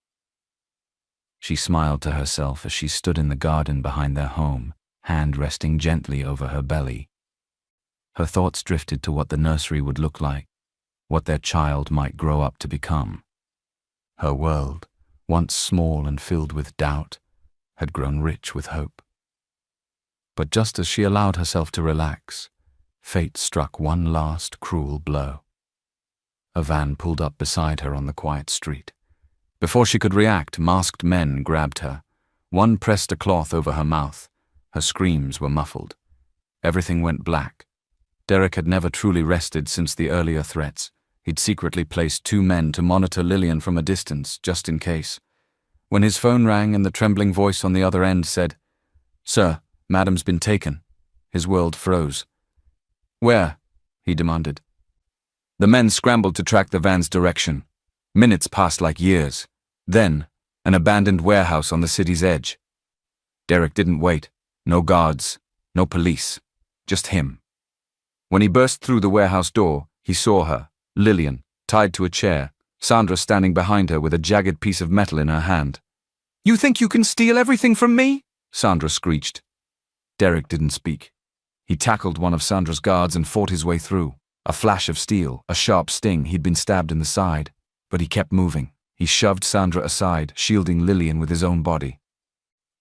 She smiled to herself as she stood in the garden behind their home, hand resting gently over her belly. Her thoughts drifted to what the nursery would look like, what their child might grow up to become. Her world, once small and filled with doubt, had grown rich with hope. But just as she allowed herself to relax, fate struck one last cruel blow. A van pulled up beside her on the quiet street. Before she could react, masked men grabbed her. One pressed a cloth over her mouth. Her screams were muffled. Everything went black. Derek had never truly rested since the earlier threats. He'd secretly placed 2 men to monitor Lillian from a distance, just in case. When his phone rang and the trembling voice on the other end said, Sir, Madam's been taken, his world froze. Where? He demanded. The men scrambled to track the van's direction. Minutes passed like years. Then, an abandoned warehouse on the city's edge. Derek didn't wait. No guards, no police, just him. When he burst through the warehouse door, he saw her, Lillian, tied to a chair, Sandra standing behind her with a jagged piece of metal in her hand. You think you can steal everything from me? Sandra screeched. Derek didn't speak. He tackled one of Sandra's guards and fought his way through. A flash of steel, a sharp sting, he'd been stabbed in the side. But he kept moving. He shoved Sandra aside, shielding Lillian with his own body.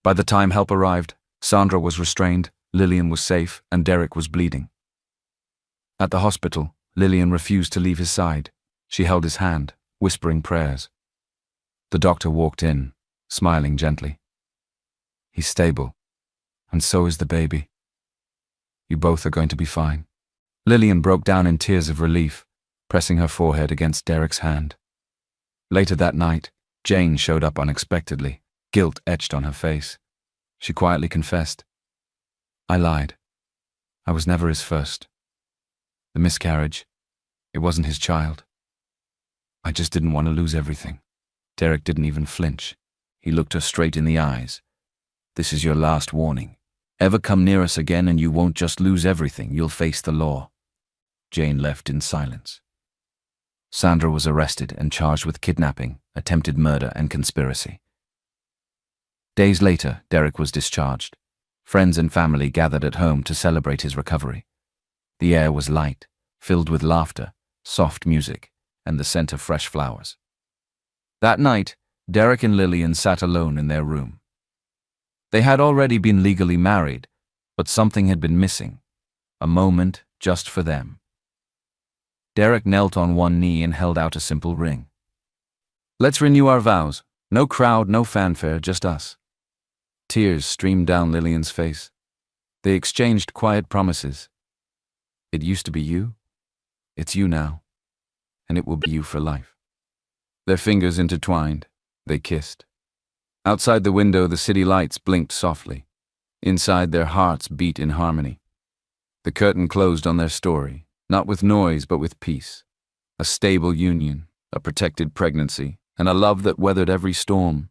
By the time help arrived, Sandra was restrained, Lillian was safe, and Derek was bleeding. At the hospital, Lillian refused to leave his side. She held his hand, whispering prayers. The doctor walked in, smiling gently. He's stable, and so is the baby. You both are going to be fine. Lillian broke down in tears of relief, pressing her forehead against Derek's hand. Later that night, Jane showed up unexpectedly, guilt etched on her face. She quietly confessed. I lied. I was never his first. The miscarriage, it wasn't his child. I just didn't want to lose everything. Derek didn't even flinch. He looked her straight in the eyes. This is your last warning. Ever come near us again and you won't just lose everything, you'll face the law. Jane left in silence. Sandra was arrested and charged with kidnapping, attempted murder, and conspiracy. Days later, Derek was discharged. Friends and family gathered at home to celebrate his recovery. The air was light, filled with laughter, soft music, and the scent of fresh flowers. That night, Derek and Lillian sat alone in their room. They had already been legally married, but something had been missing. A moment just for them. Derek knelt on one knee and held out a simple ring. Let's renew our vows. No crowd, no fanfare, just us. Tears streamed down Lillian's face. They exchanged quiet promises. It used to be you. It's you now. And it will be you for life. Their fingers intertwined. They kissed. Outside the window, the city lights blinked softly. Inside, their hearts beat in harmony. The curtain closed on their story, not with noise but with peace. A stable union, a protected pregnancy, and a love that weathered every storm.